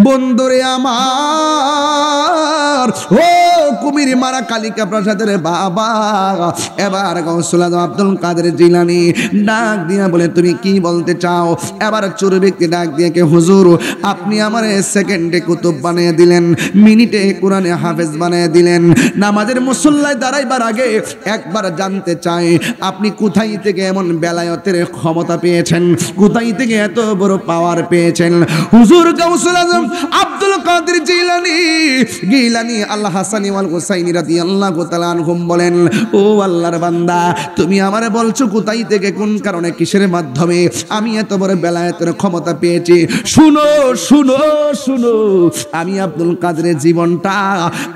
বন্ধুরে আমার, ও কুমির মারা কালিকা প্রসাদের বাবা, এবার গৌসুল আজম আব্দুল কাদের জিলানী ডাক দিয়া বলে, তুমি কি বলতে চাও? এবার চোর ব্যক্তি ডাক দিয়ে কে, হুজুর আপনি আমার সেকেন্ডে কুতুব বানিয়ে দিলেন, মিনিটে কোরআনে হাফেজ বানিয়ে দিলেন। নামাজের মুসল্লায় দাঁড়াইবার আগে একবার জানতে চাই, আপনি কোথায় থেকে এমন বেলায়েতের ক্ষমতা পেয়েছেন, কোথায় থেকে এত বড় পাওয়ার পেয়েছেন? হুজুর গৌসুল আজম আব্দুল কাদের গিলানী আল্লাহ হাসানি ওয়াল হুসাইনি রাদিয়াল্লাহু তাআলা আনহুম বলেন, ও আল্লাহর বান্দা, তুমি আমারে বলছো কোথায় থেকে, কোন কারণে, কিসের মাধ্যমে আমি এত বড় বেলায়েতের ক্ষমতা পেয়েছি? শুনো শুনো শুনো, আমি আব্দুল কাদের জীবনটা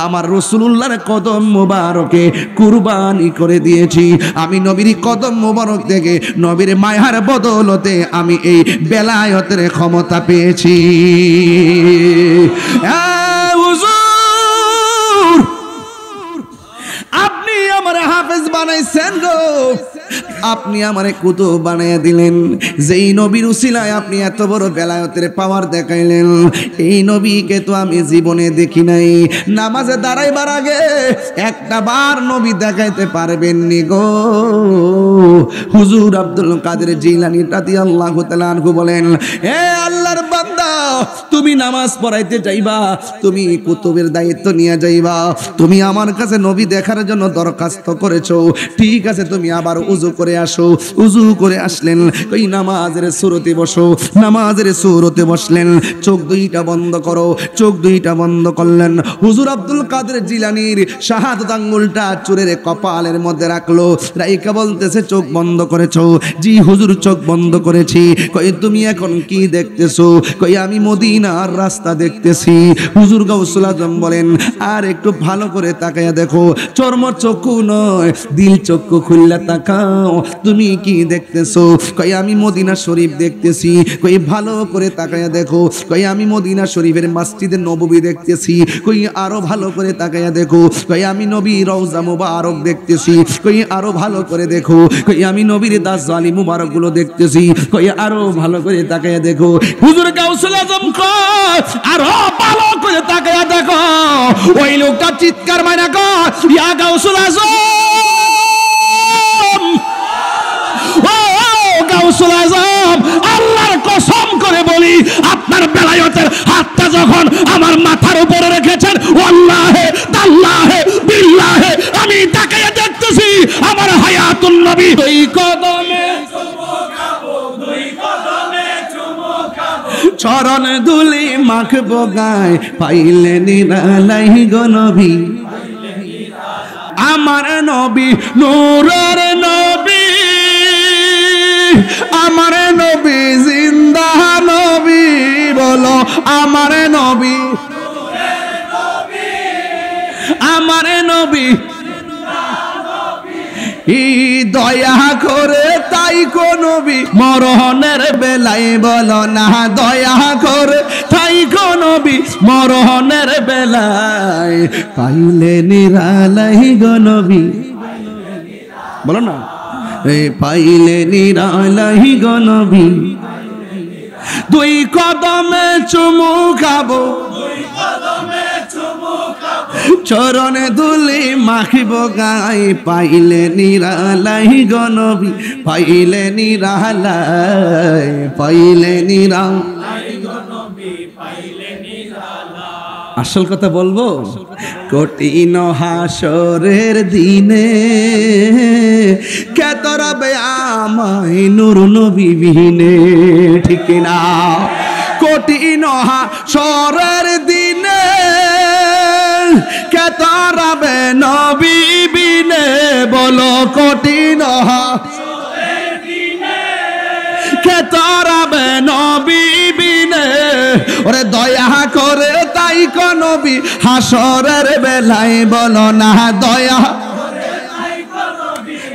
আমার রাসূলুল্লাহর কদম মোবারকে কুরবানি করে দিয়েছি। আমি নবীর কদম মোবারক থেকে, নবীর মায়ার বদলতে আমি এই বেলায়েতের ক্ষমতা পেয়েছি। হুজুর আপনি আমার হাফেজ বানাইছেন গো, আপনি আমারে কুতুব বানাইয়া দিলেন। যেই নবীর উসিলায় আপনি এত বড় বেলায়েতের পাওয়ার দেখাইলেন, এই নবীকে তো আমি জীবনে দেখি নাই। নামাজে দাঁড়াইবার আগে একটা বার নবী দেখাইতে পারবেননি গো। হুজুর আব্দুল কাদের জিলানী রাদিয়াল্লাহু তাআলা আনহু বলেন, হে আল্লাহর বান্দা, তুমি নামাজ পড়াইতে যাইবা, তুমি কুতুবের দায়িত্ব নিয়ে যাইবা, তুমি আমার কাছে নবী দেখার জন্য দরখাস্ত করেছো, ঠিক আছে, তুমি আবার উযু করে আসো। উযু করে আসলেন, ওই নামাজের সুরতে বসো। নামাজের সুরতে বসলেন, চোখ দুইটা বন্ধ করো। চোখ দুইটা বন্ধ করলেন। হুজুর আব্দুল কাদের জিলানীর শাহাদাত আঙ্গুলটা চুরের কপালের মধ্যে রাখলো, রাইকা বলতেছে, চোখ বন্ধ করেছো? জি হুজুর, চোখ বন্ধ করেছি। কই তুমি এখন কি দেখতেছো? কই আমি মদিনার রাস্তা দেখতেছি। হুজুর গাউসুল আজম বলেন, আর একটু ভালো করে তাকায়া দেখো, চর্ম চক্ষু নয়, দিল চক্ষু খুললা তাকাও, তুমি কি দেখতেছো? কই আমি মদিনা শরীফ দেখতেছি। কই ভালো করে তাকায়া দেখো, কই আমি মদিনা শরীফের মসজিদে নববী দেখতেছি। কই আরো ভালো করে তাকায়া দেখো, কই আমি নবী রওজা মুবারক দেখতেছি। কই আরো ভালো করে দেখো, কই আমি নবীর দাজ্জালি মুবারক গুলো দেখতেছি। কই আরো ভালো করে তাকায়া দেখো। হুজুর গাউসুল আজম কয়, আরো ভালো করে তাকায়া দেখো। ওই লোকটা চিৎকার মাইরা কয়, ইয়া গাউসুল আজম, গাউসুল আজম, আল্লাহর কসম করে বলি, আপনার বেলায়েতের হাতটা যখন আমার মাথার উপরে রেখেছেন, ওয়াল্লাহে তাল্লাহে বিল্লাহে আমি তাকায়া দেখতেছি আমার হায়াতুন নবী দুই কদমে চরণ দুলি মাখবো গায়, পাইলে নিরালাই গো নবী, আমার নবী নূরের নবী, আমার নবী জিন্দা নবী, বলো আমার নবী, আমার নবী দয়া করে তাই কো নবী, মরহনের বেলায় বলো না, দয়া করে তাই কো নবী, মরহনের বেলায় পাইলে নিরালাই গো নবী, বলো না, পাইলে নিরালাই গো নবী, দুই কদমে চুমু খাবো, চরণে দুলি মাখিব গাই, পাইলে নিরালাই গো নবী, পাইলে নিরালাই, পাইলে নিরালাই গো নবী, পাইলে নিরালাই। আসল কথা বলবো, কঠিন হাসরের দিনে কে তরাবে আমায় নূর নবী বিনে, ঠিক না? কঠিন হাসরের দিনে কে তরাবে নবী বিনে, বলো কঠিন হাসরের দিনে কে তরাবে নবী বিনে, ওরে দয়া করে তাই কো নবী, হাসরের বেলায় বলো না, দয়া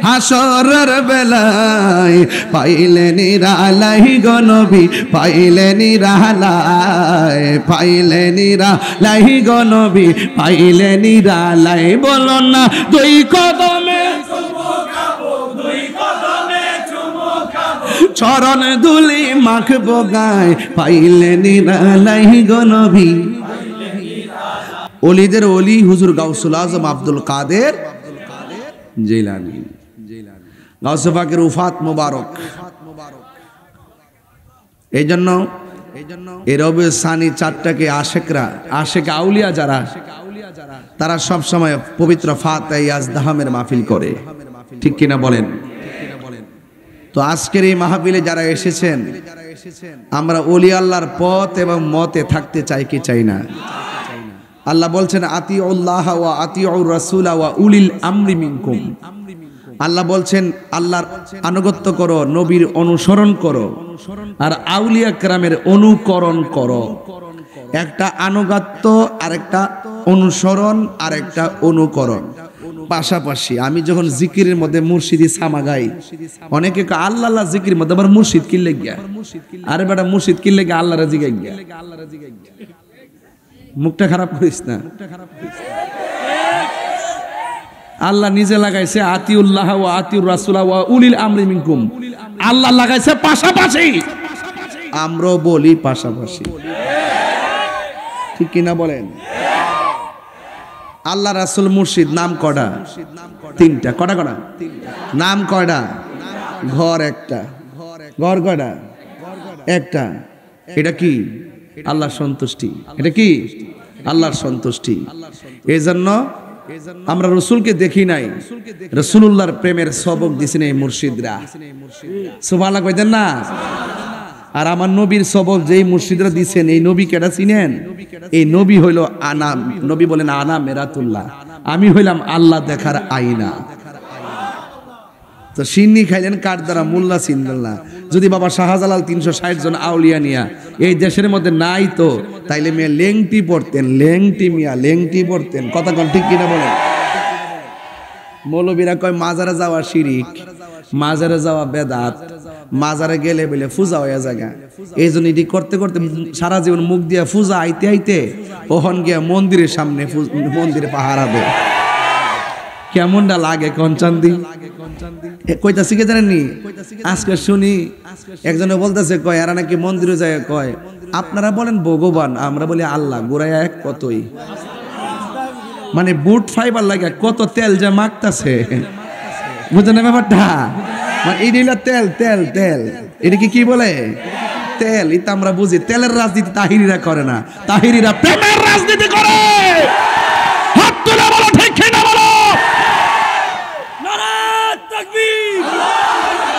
হাসরের বেলায় পাইলে নিরালাই গো নবী, পাইলে নিরালাই, পাইলে নিরালাই গো নবী, পাইলে নিরালাই, বলো না দুই কদমে চরণ ধুলি মাখবো গায় পাইলে নিরালাই গো নবী। ওলিদের ওলি হুজুর গাউসুল আজম আব্দুল কাদের জিলানী, গাউসে পাকের উফাত মুবারক। এই জন্য এই রবিউল সানি চারটাকে আশেকরা, আশেক আউলিয়া যারা, তারা সব সময় পবিত্র ফাতিহা ইয়াজদাহামের মাহফিল করে, ঠিক কিনা বলেন? তো আজকের এই মাহফিলে যারা এসেছেন, আমরা ওলি আল্লাহর পথ এবং মতে থাকতে চাই কি চাই না? আল্লাহ বলছেন আতিউল্লাহ ওয়া আতিউর রাসূল ওয়া উলিল আমরি মিনকুম। আল্লাহ বলছেন আল্লাহর আনুগত্য করো, নবীর অনুসরণ করো, আর আউলিয়া কেরামের অনুকরণ করো। একটা আনুগত্য, আর একটা অনুসরণ, আর একটা অনুকরণ পাশাপাশি। আমি যখন জিকিরের মধ্যে মুর্শিদি সামা গাই, অনেকে আল্লাহ আল্লাহ জিকির মধ্যে আবার মুর্শিদ কিনলে গিয়া, আরে বেটা মুর্শিদ কিনলে গিয়া আল্লাহর জিগাই গিয়া, মুখটা খারাপ করিস না। আল্লাহ নিজে লাগাইছে আতিউল্লাহ ওয়া আতিউর রাসূল ওয়া উলিল আমরি মিনকুম। আল্লাহ লাগাইছে পাশাপাশি, আমরাও বলি পাশাপাশি, ঠিক কিনা বলেন? আল্লাহ রাসূল মুর্শিদ নাম কয়টা? তিনটা। কয়টা কয়টা নাম? কয়টা? ঘর একটা। ঘর কয়টা? একটা। এটা কি? আল্লাহর সন্তুষ্টি। এটা কি? আল্লাহর সন্তুষ্টি। এই জন্য আমরা রসুলকে দেখি নাই, রসুলুল্লাহর প্রেমের সবক দিছেন এই মুর্শিদরা। সুবহানাল্লাহ কইতেন না? আর আমার নবীর সবক যেই মুর্শিদরা দিছেন, এই নবী কেডা চিনেন? এই নবী হইল আনাম। নবী বলেন আনা মেরাতুল্লাহ, আমি হইলাম আল্লাহ দেখার আয়না। তো সিন্নি খাইলেন কার দ্বারা? মোল্লা সিন্দাল্লাহ। যদি বাবা শাহজালাল 360 জন আউলিয়া নিয়া এই দেশের মধ্যে নাই তো, তাইলে মেয়ে লেংটি পড়তেন, লেংটি মিয়া লেংটি পড়তেন। কথা কোন ঠিক কিনা বলেন? মৌলবীরা কয় মাজারে যাওয়া শিরিক, মাজারে যাওয়া বেদাত, মাজারে গেলে বলে পূজা হয়ে জায়গা। এই জন্য এটি করতে করতে সারা জীবন মুখ দিয়া পূজা আইতে আইতে ওহন গিয়া মন্দিরের সামনে মন্দিরে পাহারা দেয়। কেমনটা লাগে কনচান্দি? কইতাছি কে জানেননি? আজকে শুনি একজনে বলতেছে, কয় এরা নাকি মন্দিরে যায়, কয় আপনারা বলেন ভগবান, আমরা বলি আল্লাহ, গোড়ায় এক কতই। মানে বুট ফাইবার লাগে কত তেল যে মাখতাছে, বুঝলেন না ব্যাপারটা? মানে এই দিলা তেল তেল তেল, এটাকে কি বলে? তেল। এটা আমরা বুঝি। তেলের রাজনীতি তাহিরিরা করে না, তাহিরিরা প্রেমের রাজনীতি করে। হাত তুলে বলো ঠিক কিনা বলো। নারায়ে তাকবীর,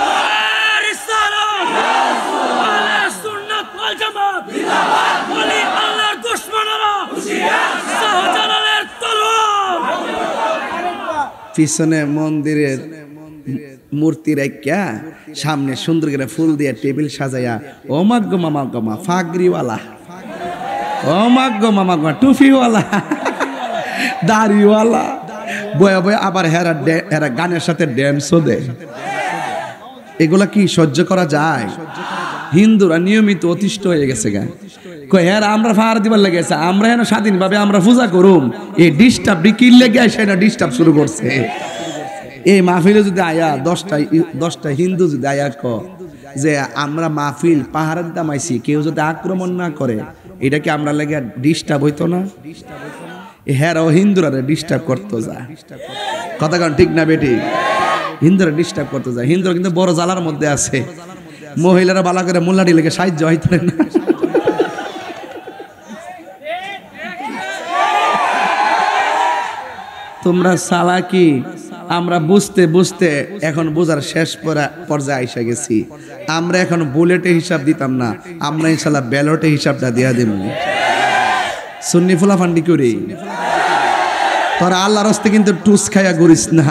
নারায়ে রিসালাত, আহলে সুন্নাত ওয়াল জামাত জিন্দাবাদ। বলি আল্লাহর দুশমনেরা হুঁশিয়ার, শাহজালালের তলোয়ার। পিছনে মন্দিরের মূর্তি রাখিয়া সামনে সুন্দর করে ফুল দিয়ে টেবিল সাজাইয়া, ও মাগো মামা গমা ফাগরিওয়ালা, ও মাগো মামা গমা টুপিওয়ালা, দাড়িওয়ালা, বয়া বয়া আবার হেরা গানের সাথে ড্যান্সও দেয়। এগুলা কি সহ্য করা যায়? হিন্দুরা নিয়মিত অতিষ্ঠ হয়ে গেছে গা। কয় হ্যাঁ আমরা ফার দিবার লেগেছে, আমরা হেন স্বাধীনভাবে আমরা পূজা করুম, এই ডিস্টার্ব বিকির লেগে সেটা ডিস্টার্ব শুরু করছে। এই মাহফিলে যদি আয়া 10টা হিন্দু যদি আয়া ক যে আমরা মাহফিল পাহাড়ের দামাইছি, কেউ যদি আক্রমণ না করে, এটা কি আমরা লেগে ডিস্টার্ব হইতো না? হ্যাঁ ও হিন্দুরা ডিস্টার্ব করতো যায়। কথা কারণ ঠিক না বেটি? হিন্দুরা ডিস্টার্ব করতে যায়। হিন্দুরা কিন্তু বড় জ্বালার মধ্যে আছে। মহিলারা বালা করে মোল্লাটি লেগে সাহায্য হইতে না। তোমরা সালাকি, আমরা বুঝতে বুঝতে এখন বোঝার শেষ পর্যায়ে আইসা গেছি। আমরা এখন বুলেটে হিসাব দিতাম না, আমরা ইনশাল্লাহ ব্যালটে হিসাবটা দিয়া দেব। সুন্নি ফুলা ফান্ডি করি তোরা আল্লাহর হস্তে কিন্তু টুস খাইয়া ঘুরিস না।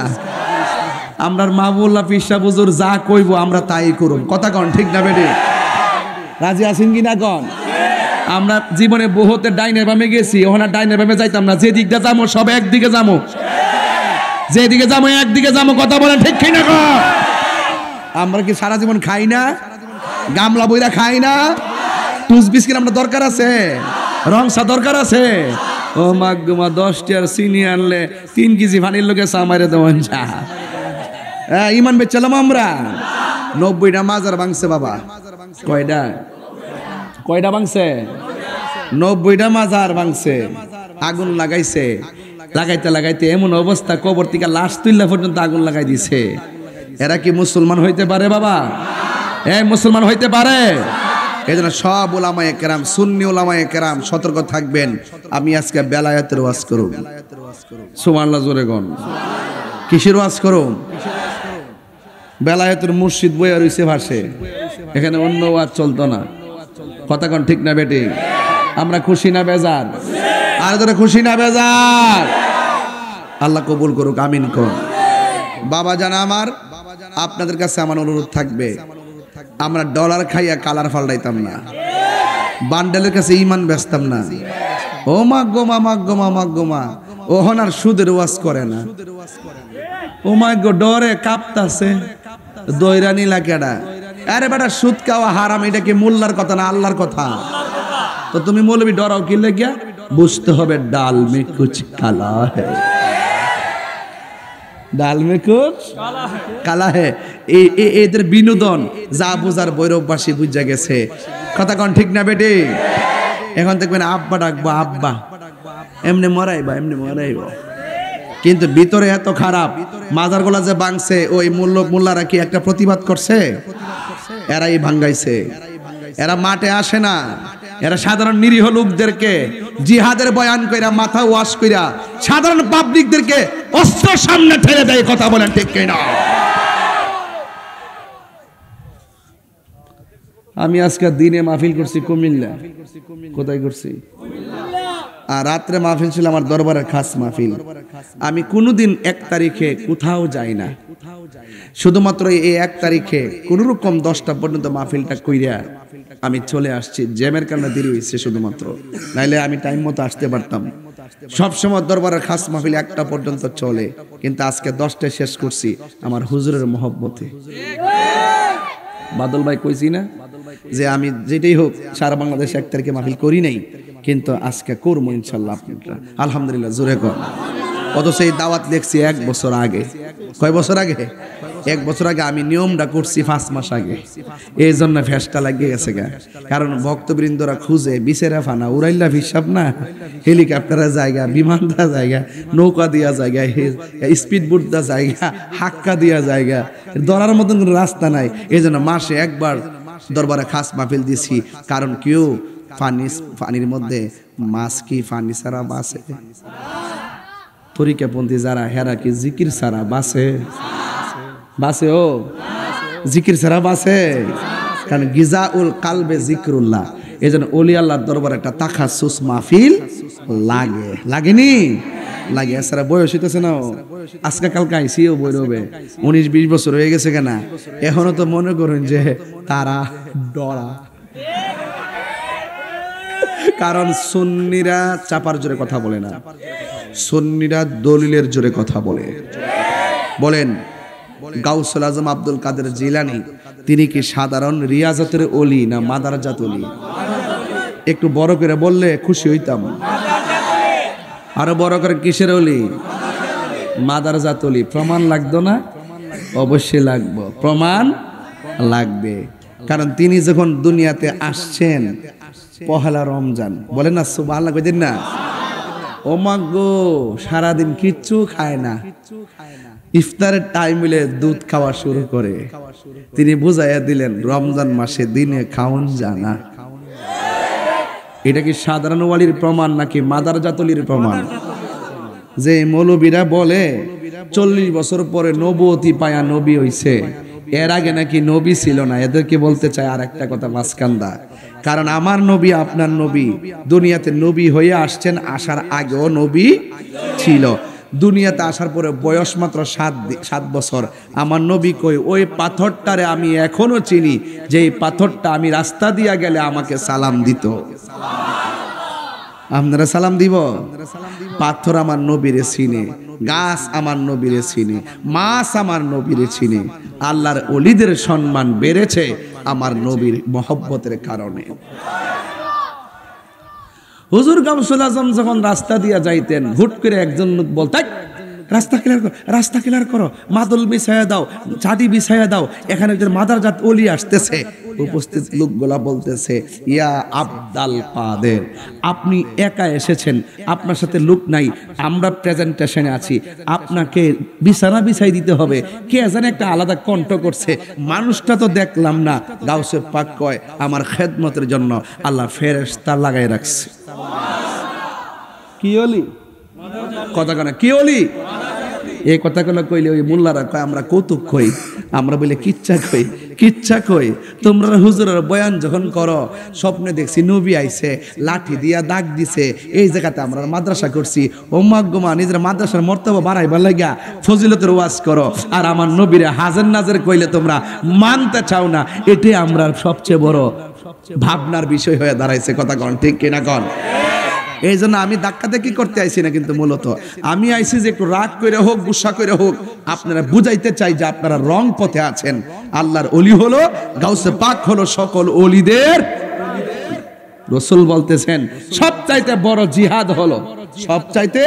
আমরা মাহবুল্লাহ পিসা বুজুর যা কইব আমরা তাই করুম। কথা কন ঠিক না বেটে? রাজি আছেন কি না কন? আমরা জীবনে বহুতে ডাইনের বামে গেছি, ওখানে ডাইনের বামে যাইতাম না। যে দিকটা যাবো সব একদিকে যাবো, যেদিকে যাবো একদিকে যাবো। কথা বলেন ঠিক কি না? আমরা কি সারা জীবন খাই না? গামলা বইরা খাই না? টুস বিস্কিট আমরা দরকার আছে, রংসা দরকার আছে। ও মাগুমা 10 টিয়ার চিনি আনলে 3 কেজি পানির লোকে সামারে দেওয়ান চা। ইমান বেচালাম আমরা। 90টা মাজার ভাঙছে বাবা। কয়টা কয়টা ভাঙছে? 90টা মাজার ভাঙছে। আগুন লাগাইছে, লাগাইতে লাগাইতে এমন অবস্থা কবর থেকে লাশ তুললা পর্যন্ত আগুন লাগাই দিছে। এরা কি মুসলমান হইতে পারে বাবা? মুসলমান হইতে পারে? এই জন্য সব উলামায়ে কেরাম, সুন্নি উলামায়ে কেরাম সতর্ক থাকবেন। আমি আজকে বেলায়েতের ওয়াজ করব। সুবহানাল্লাহ জোরে গন। কিসের ওয়াজ করব? বেলায়েতের মুর্শিদ বইয়া রইছে ভাষে, এখানে অন্য ওয়াজ চলতো না। কথা কোন ঠিক না বেটি? আমরা খুশি না বেজার? আর ধরে খুশি না বেজার? আল্লাহ কবুল করুক, আমিন কোন। বাবা জানা আমার, আপনাদের কাছে আমার অনুরোধ থাকবে, আমরা ডলার খাইয়া কালার ফাল্টাইতাম না, বান্ডেলের কাছে ইমান বেচতাম না। ও মাগোমা মাগোমা মাগোমা, ওহন আর সুদের ওয়াজ করে না। ও মাগো ডরে কাঁপতাছে, দৈরানি লাকেডা। আরে বেটা সুদ খাওয়া হারাম, এটা কি মোল্লার কথা না আল্লাহর কথা? তো তুমি মৌলবি ডরাও কি লেগিয়া? বুঝতে হবে ডাল মে কুছ কালা হ্যায়, ডাল মে কুছ কালা হ্যায়। এদের বিনোদন যা বুঝার ভৈরববাসী বুঝা গেছে। কথা কোন ঠিক না বেটি? এখন দেখবেন আব্বা ডাকবো, আব্বা এমনি মরাইবা, এমনি মরাইবা, কিন্তু ভিতরে এত খারাপ। মাজার গোলা যে ভাঙছে, ওই মোল্লারা কি একটা প্রতিবাদ করছে? এরাই ভাঙ্গাইছে। এরা মাঠে আসে না, এরা সাধারণ নিরীহ লোকদেরকে জিহাদের বয়ান কইরা, মাথা ওয়াশ কইরা সাধারণ পাবলিকদেরকে অস্ত্র সামনে ঠেলে দেয়। কথা বলেন ঠিক কিনা? আমি আজকে দিনে মাহফিল করছি কুমিল্লা। কোথায় করছি? আর রাত্রে মাহফিল ছিল আমার দরবারের খাস মাহফিল। আমি কোনোদিন 1 তারিখে কোথাও যাই না, শুধুমাত্র এই 1 তারিখে কোনোরকম 10টা পর্যন্ত মাহফিলটা কইরা আমি চলে আসছি। জ্যামের কারণে দেরি হয়েছে শুধুমাত্র, নাইলে আমি টাইম মতো আসতে পারতাম। সবসময় দরবারের খাস মাহফিল 1টা পর্যন্ত চলে, কিন্তু আজকে 10টায় শেষ করছি আমার হুজুরের মহব্বতে। বাদল ভাই কইছি না যে আমি যেটাই হোক সারা বাংলাদেশ 1 তারিখে মাহফিল করি নাই, কিন্তু আজকে করবো ইনশাল্লাহ। আপনারা আলহামদুলিল্লাহ জোরে কর। অত সেই দাওয়াত লিখছি 1 বছর আগে। কয় বছর আগে? 1 বছর আগে আমি নিয়মটা করছি 5 মাস আগে। এই জন্য ফেসটা লাগিয়ে গেছে গা। কারণ ভক্তবৃন্দরা খুঁজে বিছেরা ফানা উড়াইল্লা হিসাব না, হেলিকপ্টারের জায়গা, বিমান দেওয়া জায়গা, নৌকা দেওয়া জায়গা, স্পিড বোট দেওয়া জায়গা, হাক্কা দেওয়া জায়গা, ধরার মতন কোনো রাস্তা নাই। এই জন্য মাসে একবার দরবারে খাস মাহফিল দিছি। কারণ কেউ পানির মধ্যে মাছ কি পানি ছাড়া বাসে? তরিকাপন্থী যারা, হেরা কি জিকির ছাড়া বাসে? বাসে ও জিকির ছাড়া বাসে? কারণ গিজাউল কালবে জিকরুল্লাহ। এই জন্য ওলি আল্লাহর দরবারে একটা তাখাসুস মাহফিল লাগে, লাগেনি? লাগে। এছাড়া বয়স হইতেছে না, আজকে কালকে আইসিও বই রবে 19-20 বছর হয়ে গেছে কেনা, এখনো তো মনে করুন যে তারা ডরা। কারণ সুন্নিরা চাপার জোরে কথা বলে না, সুন্নিরা দলিলের জোরে কথা বলে। বলেন গাউসুল আজম আব্দুল কাদের জিলানী তিনি কি সাধারণ রিয়াজতের ওলি না মাদারজাত ওলি? একটু বড় করে বললে খুশি হইতাম। আরো বড় করে কিসের ওলি? মাদারজাত ওলি। প্রমাণ লাগতো না? অবশ্যই লাগবে, প্রমাণ লাগবে। কারণ তিনি যখন দুনিয়াতে আসছেন পহেলা রমজান, বলেন না সুবহানাল্লাহ, কইতেন না? ও মাগো সারাদিন কিচ্ছু খায় না, ইফতারের টাইম হইলে দুধ খাওয়া শুরু করে। তিনি বুঝাইয়া দিলেন রমজান মাসে দিনে খাওন জানা। এটা কি সাধারণ ওয়ালির প্রমাণ নাকি মাদারজাত ওলির প্রমাণ? যে মৌলবীরা বলে 40 বছর পরে নবুয়তি পায়া নবী হইছে, এর আগে নাকি নবী ছিল না, এদেরকে বলতে চায় আর একটা কথা মাসকান্দা। কারণ আমার নবী আপনার নবী দুনিয়াতে নবী হয়ে আসছেন, আসার আগেও নবী ছিল। দুনিয়াতে আসার পরে বয়স মাত্র 7 বছর। আমার নবী কই ওই পাথরটারে আমি এখনো চিনি, যে এই পাথরটা আমি রাস্তা দিয়া গেলে আমাকে সালাম দিত। আপনারা সালাম দিব? পাথর আমার নবীরে চিনে, গাছ আমার নবীরে চিনে, মাছ আমার নবীরে চিনে। আল্লাহর ওলিদের সম্মান বেড়েছে আমার নবীর মহব্বতের কারণে। হুজুর গাউসুল আজম যখন রাস্তা দিয়া যাইতেন, হুট করে একজন লোক বলতেন রাস্তা ক্লিয়ার করো, রাস্তা ক্লিয়ার করো, মাদল বিছায়া দাও, চাটি বিছায়া দাও, এখানে একজন মাদারজাত ওলি আসতেছে। উপস্থিত লোকগুলা বলতেছে, ইয়া আব্দাল কাদের, আপনি একা এসেছেন, আপনার সাথে লোক নাই, আমরা প্রেজেন্টেশনে আছি, আপনাকে বিছানা বিছাই দিতে হবে। কে জানে একটা আলাদা কণ্ঠ করছে, মানুষটা তো দেখলাম না। গাউসে পাক কয়, আমার খেদমতের জন্য আল্লাহ ফেরেশতা লাগাই রাখছে। কি ওলি কথা কেন, কি ওলি এই কথাগুলো কইলে ওই মোল্লারা কয় আমরা কৌতুক কই, আমরা বলে কিচ্ছা কই, কিচ্ছা কই। তোমরা হুজুরের বয়ান যখন করো, স্বপ্নে দেখছি নবী আইছে, লাঠি দিয়া দাগ দিছে, এই জায়গাতে আমরা মাদ্রাসা করছি, ও মাগমা নিজের মাদ্রাসার মর্তবা বাড়াইবার লাগিয়া ফজিলতের ওয়াজ করো, আর আমার নবীরে হাজার নাজের কইলে তোমরা মানতে চাও না। এটাই আমরা সবচেয়ে বড় ভাবনার বিষয় হয়ে দাঁড়াইছে। কথা কন ঠিক কিনা কন? এই জন্য আমি ধাক্কা দেখি করতে আইছি না, কিন্তু মূলত আমি আইছি যে একটু রাগ করে হোক, গুসা করে হোক, আপনারা বুঝাইতে চাই যে আপনারা রং পথে আছেন। আল্লাহর ওলি হলো, গাউসে পাক হলো সকল ওলিদের। রাসূল বলতেছেন সবচাইতে বড় জিহাদ হলো, সবচাইতে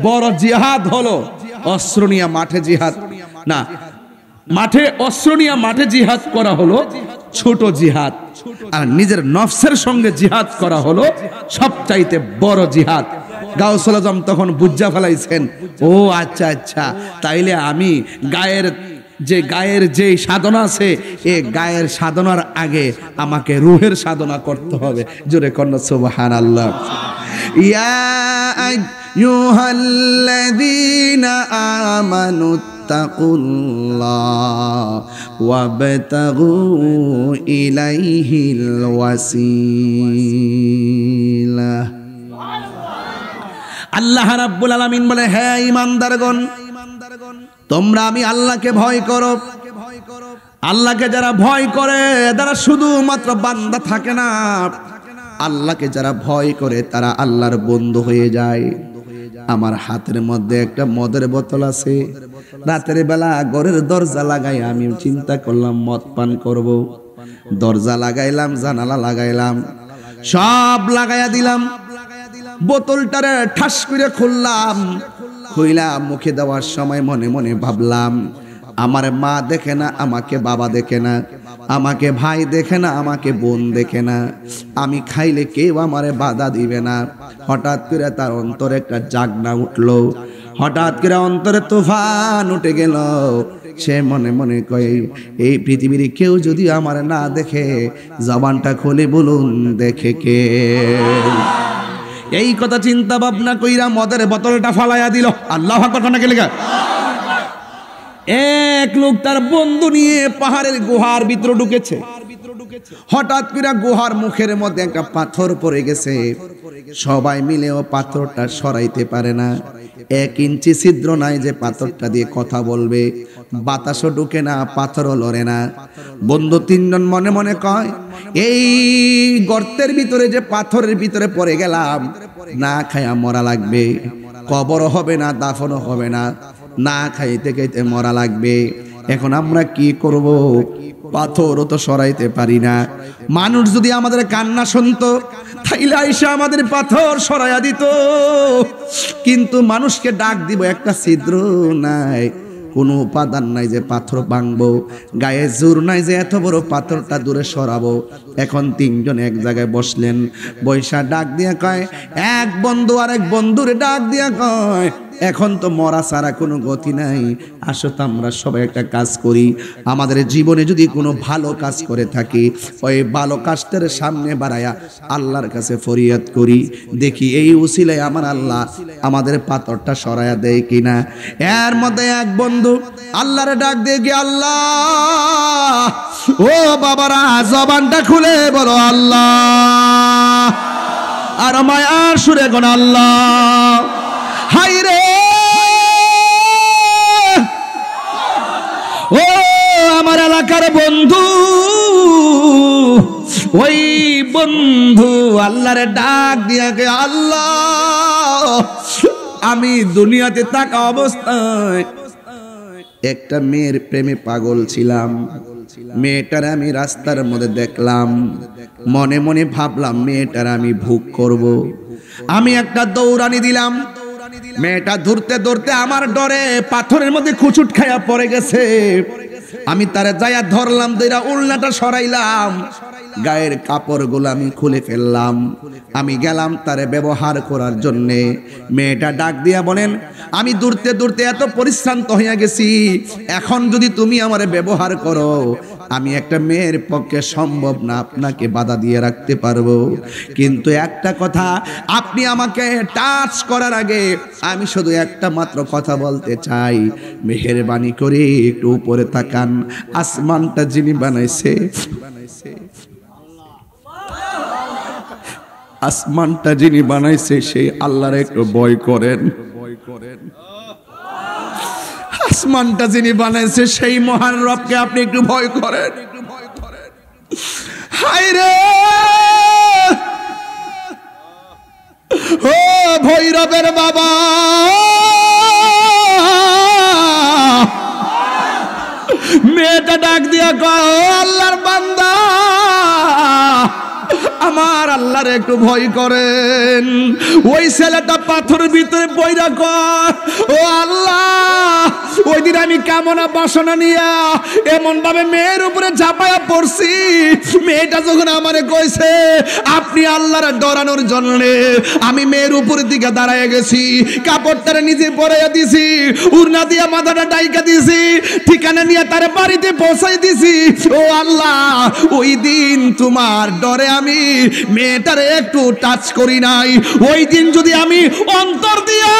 বড় জিহাদ হলো অস্ত্র নিয়ে মাঠে জিহাদ না, মাঠে অস্ত্র নিয়ে মাঠে জিহাদ করা হলো ছোট জিহাদ, আর নিজের নফসের সঙ্গে জিহাদ করা হলো সবচাইতে বড় জিহাদ। গাউসুল আজম তখন বুঝা ফেলাইছেন, ও আচ্ছা আচ্ছা, তাইলে আমি গায়ের যে সাধনা আছে, এই গায়ের সাধনার আগে আমাকে রুহের সাধনা করতে হবে। জোরে কন্যা সুবহানাল্লাহ। ইয়া আইয়ুহাল্লাযীনা আমানু তাকুল্লাহ ওয়াবতাগু ইলাইহিল ওয়াসিলা। আল্লাহ রাব্বুল আলামিন বলে, হে ঈমানদারগণ, তোমরা আমি আল্লাহকে ভয় করো। আল্লাহকে যারা ভয় করে তারা শুধুমাত্র বান্দা থাকে না, আল্লাহকে যারা ভয় করে তারা আল্লাহর বন্ধু হয়ে যায়। আমার হাতের মধ্যে একটা মদের বোতল আছে, রাতের বেলা ঘরের দরজা লাগাই আমি চিন্তা করলাম মদ পান করব। দরজা লাগাইলাম, জানালা লাগাইলাম, সব লাগাইয়া দিলাম, বোতলটারে ঠাস করে খুললাম। খুইলাম, মুখে দেওয়ার সময় মনে মনে ভাবলাম, আমার মা দেখে না, আমাকে বাবা দেখে না, আমাকে ভাই দেখে না, আমাকে বোন দেখে না, আমি খাইলে কেউ আমারে বাধা দিবে না। হঠাৎ করে তার অন্তরে একটা জাগনা উঠলো, হঠাৎ করে অন্তরে তুফান উঠে গেল। সে মনে মনে কয়, এই পৃথিবীর কেউ যদি আমার না দেখে, জবানটা খুলে বলুন দেখে কে। এই কথা চিন্তা ভাবনা কইরা মদের বোতলটা ফালাইয়া দিল। আল্লাহু আকবার কোন কে লেখা। এক লোক তার বন্ধু নিয়ে পাহাড়ের গুহার ভিতরে ঢুকেছে। হঠাৎ করে গুহার মুখের মধ্যে একটা পাথর পড়ে গেছে। সবাই মিলেও পাথরটা সরাইতে পারে না। 1 ইঞ্চি ছিদ্র নাই যে পাথরটা দিয়ে কথা বলবে। বাতাসও ঢুকে না, পাথরও লড়ে না। বন্ধু 3 জন মনে মনে কয়, এই গর্তের ভিতরে যে পাথরের ভিতরে পড়ে গেলাম, না খায়া মরা লাগবে, কবরও হবে না, দাফনও হবে না, না খাইতে খাইতে মরা লাগবে। এখন আমরা কি করব? পাথরও তো সরাইতে পারি না। মানুষ যদি আমাদের কান্না শুনতো, তাইলে আইসা আমাদের পাথর সরাইয়া দিত, কিন্তু মানুষকে ডাক দিব একটা ছিদ্র নাই, কোনো উপাদান নাই যে পাথর ভাঙবো, গায়ে জোর নাই যে এত বড় পাথরটা দূরে সরাবো। এখন 3 জন এক জায়গায় বসলেন, বৈশা ডাক দিয়া কয়, এক বন্ধু আরেক বন্ধুরে ডাক দিয়া কয়, এখন তো মরা ছাড়া কোনো গতি নাই, আসো তো আমরা সবাই একটা কাজ করি। আমাদের জীবনে যদি কোনো ভালো কাজ করে থাকি, ওই ভালো কাজটার সামনে বাড়ায়া আল্লাহর কাছে ফরিয়াদ করি, দেখি এই উসিলায় আমার আল্লাহ আমাদের পাথরটা সরাইয়া দেয় কিনা। এর মধ্যে এক বন্ধু আল্লাহরে ডাক দিয়ে গিয়ে, আল্লাহ ও বাবারা, জবানটা খুলে বলো আল্লাহ, আর মায়ার সুরে কোন আল্লাহ। হাই রে ও আমার এলাকার বন্ধু, ওই বন্ধু আল্লাহরে ডাক দিয়া গে, আল্লাহ আমি দুনিয়াতে থাকা অবস্থায় একটা মেয়ের প্রেমে পাগল ছিলাম। মেয়েটার আমি রাস্তার মধ্যে দেখলাম, মনে মনে ভাবলাম মেয়েটার আমি ভোগ করব। আমি একটা দৌড়ানি দিলাম, মেয়েটা ধরতে ধরতে আমার ডরে পাথরের মধ্যে খুচুট খাইয়া পড়ে গেছে। আমি তারে যাইয়া ধরলাম, ধইরা উল্লাটা সরাইলাম, গায়ের কাপড়গুলো আমি খুলে ফেললাম। আমি গেলাম তারে ব্যবহার করার জন্যে। মেয়েটা ডাক দিয়া বলেন, আমি দূরতে দূরতে এত পরিশ্রান্ত হইয়া গেছি, এখন যদি তুমি আমারে ব্যবহার করো, আমি একটা মেয়ের পক্ষে সম্ভব না আপনাকে বাধা দিয়ে রাখতে পারবো। কিন্তু একটা কথা, আপনি আমাকে টাচ করার আগে আমি শুধু একটা মাত্র কথা বলতে চাই, মেহেরবানি করে একটু উপরে তাকান। আসমানটা যিনি বানাইছে, আসমানটা যিনি বানাইছে সেই আল্লাহর একটু ভয় করেন। আসমানটা যিনি বানাইছে সেই মহান রবকে আপনি একটু ভয় করেন। হায় রে, ও ভৈরবের বাবা, মেয়েটা ডাক দিয়া কয়, ও আল্লাহর বান্দা, আমার আল্লাহর একটু ভয় করেন। ওই ছেলেটা পাথরের ভিতরে পয়রা কর, ও আল্লাহ, ওই দিন আমি কামনা বাসনা নিয়া এমন ভাবে মেয়ের উপরে ঝাঁপায়া পড়ছি, মেয়েটা যখন আমারে কইছে আপনি আল্লাহর ডরানোর জন্য, আমি মেয়ের উপরের দিকে দাঁড়ায় গেছি, কাপড়টারে নিজে পরাইয়া দিছি, উড়না দিয়া মাথাটা ডাইকা দিছি, ঠিকানা নিয়ে তারে বাড়িতে পৌঁছাই দিছি। ও আল্লাহ, ওই দিন তোমার ডরে আমি মেয়েটারে একটু টাচ করি নাই। ওই দিন যদি আমি অন্তর দিয়া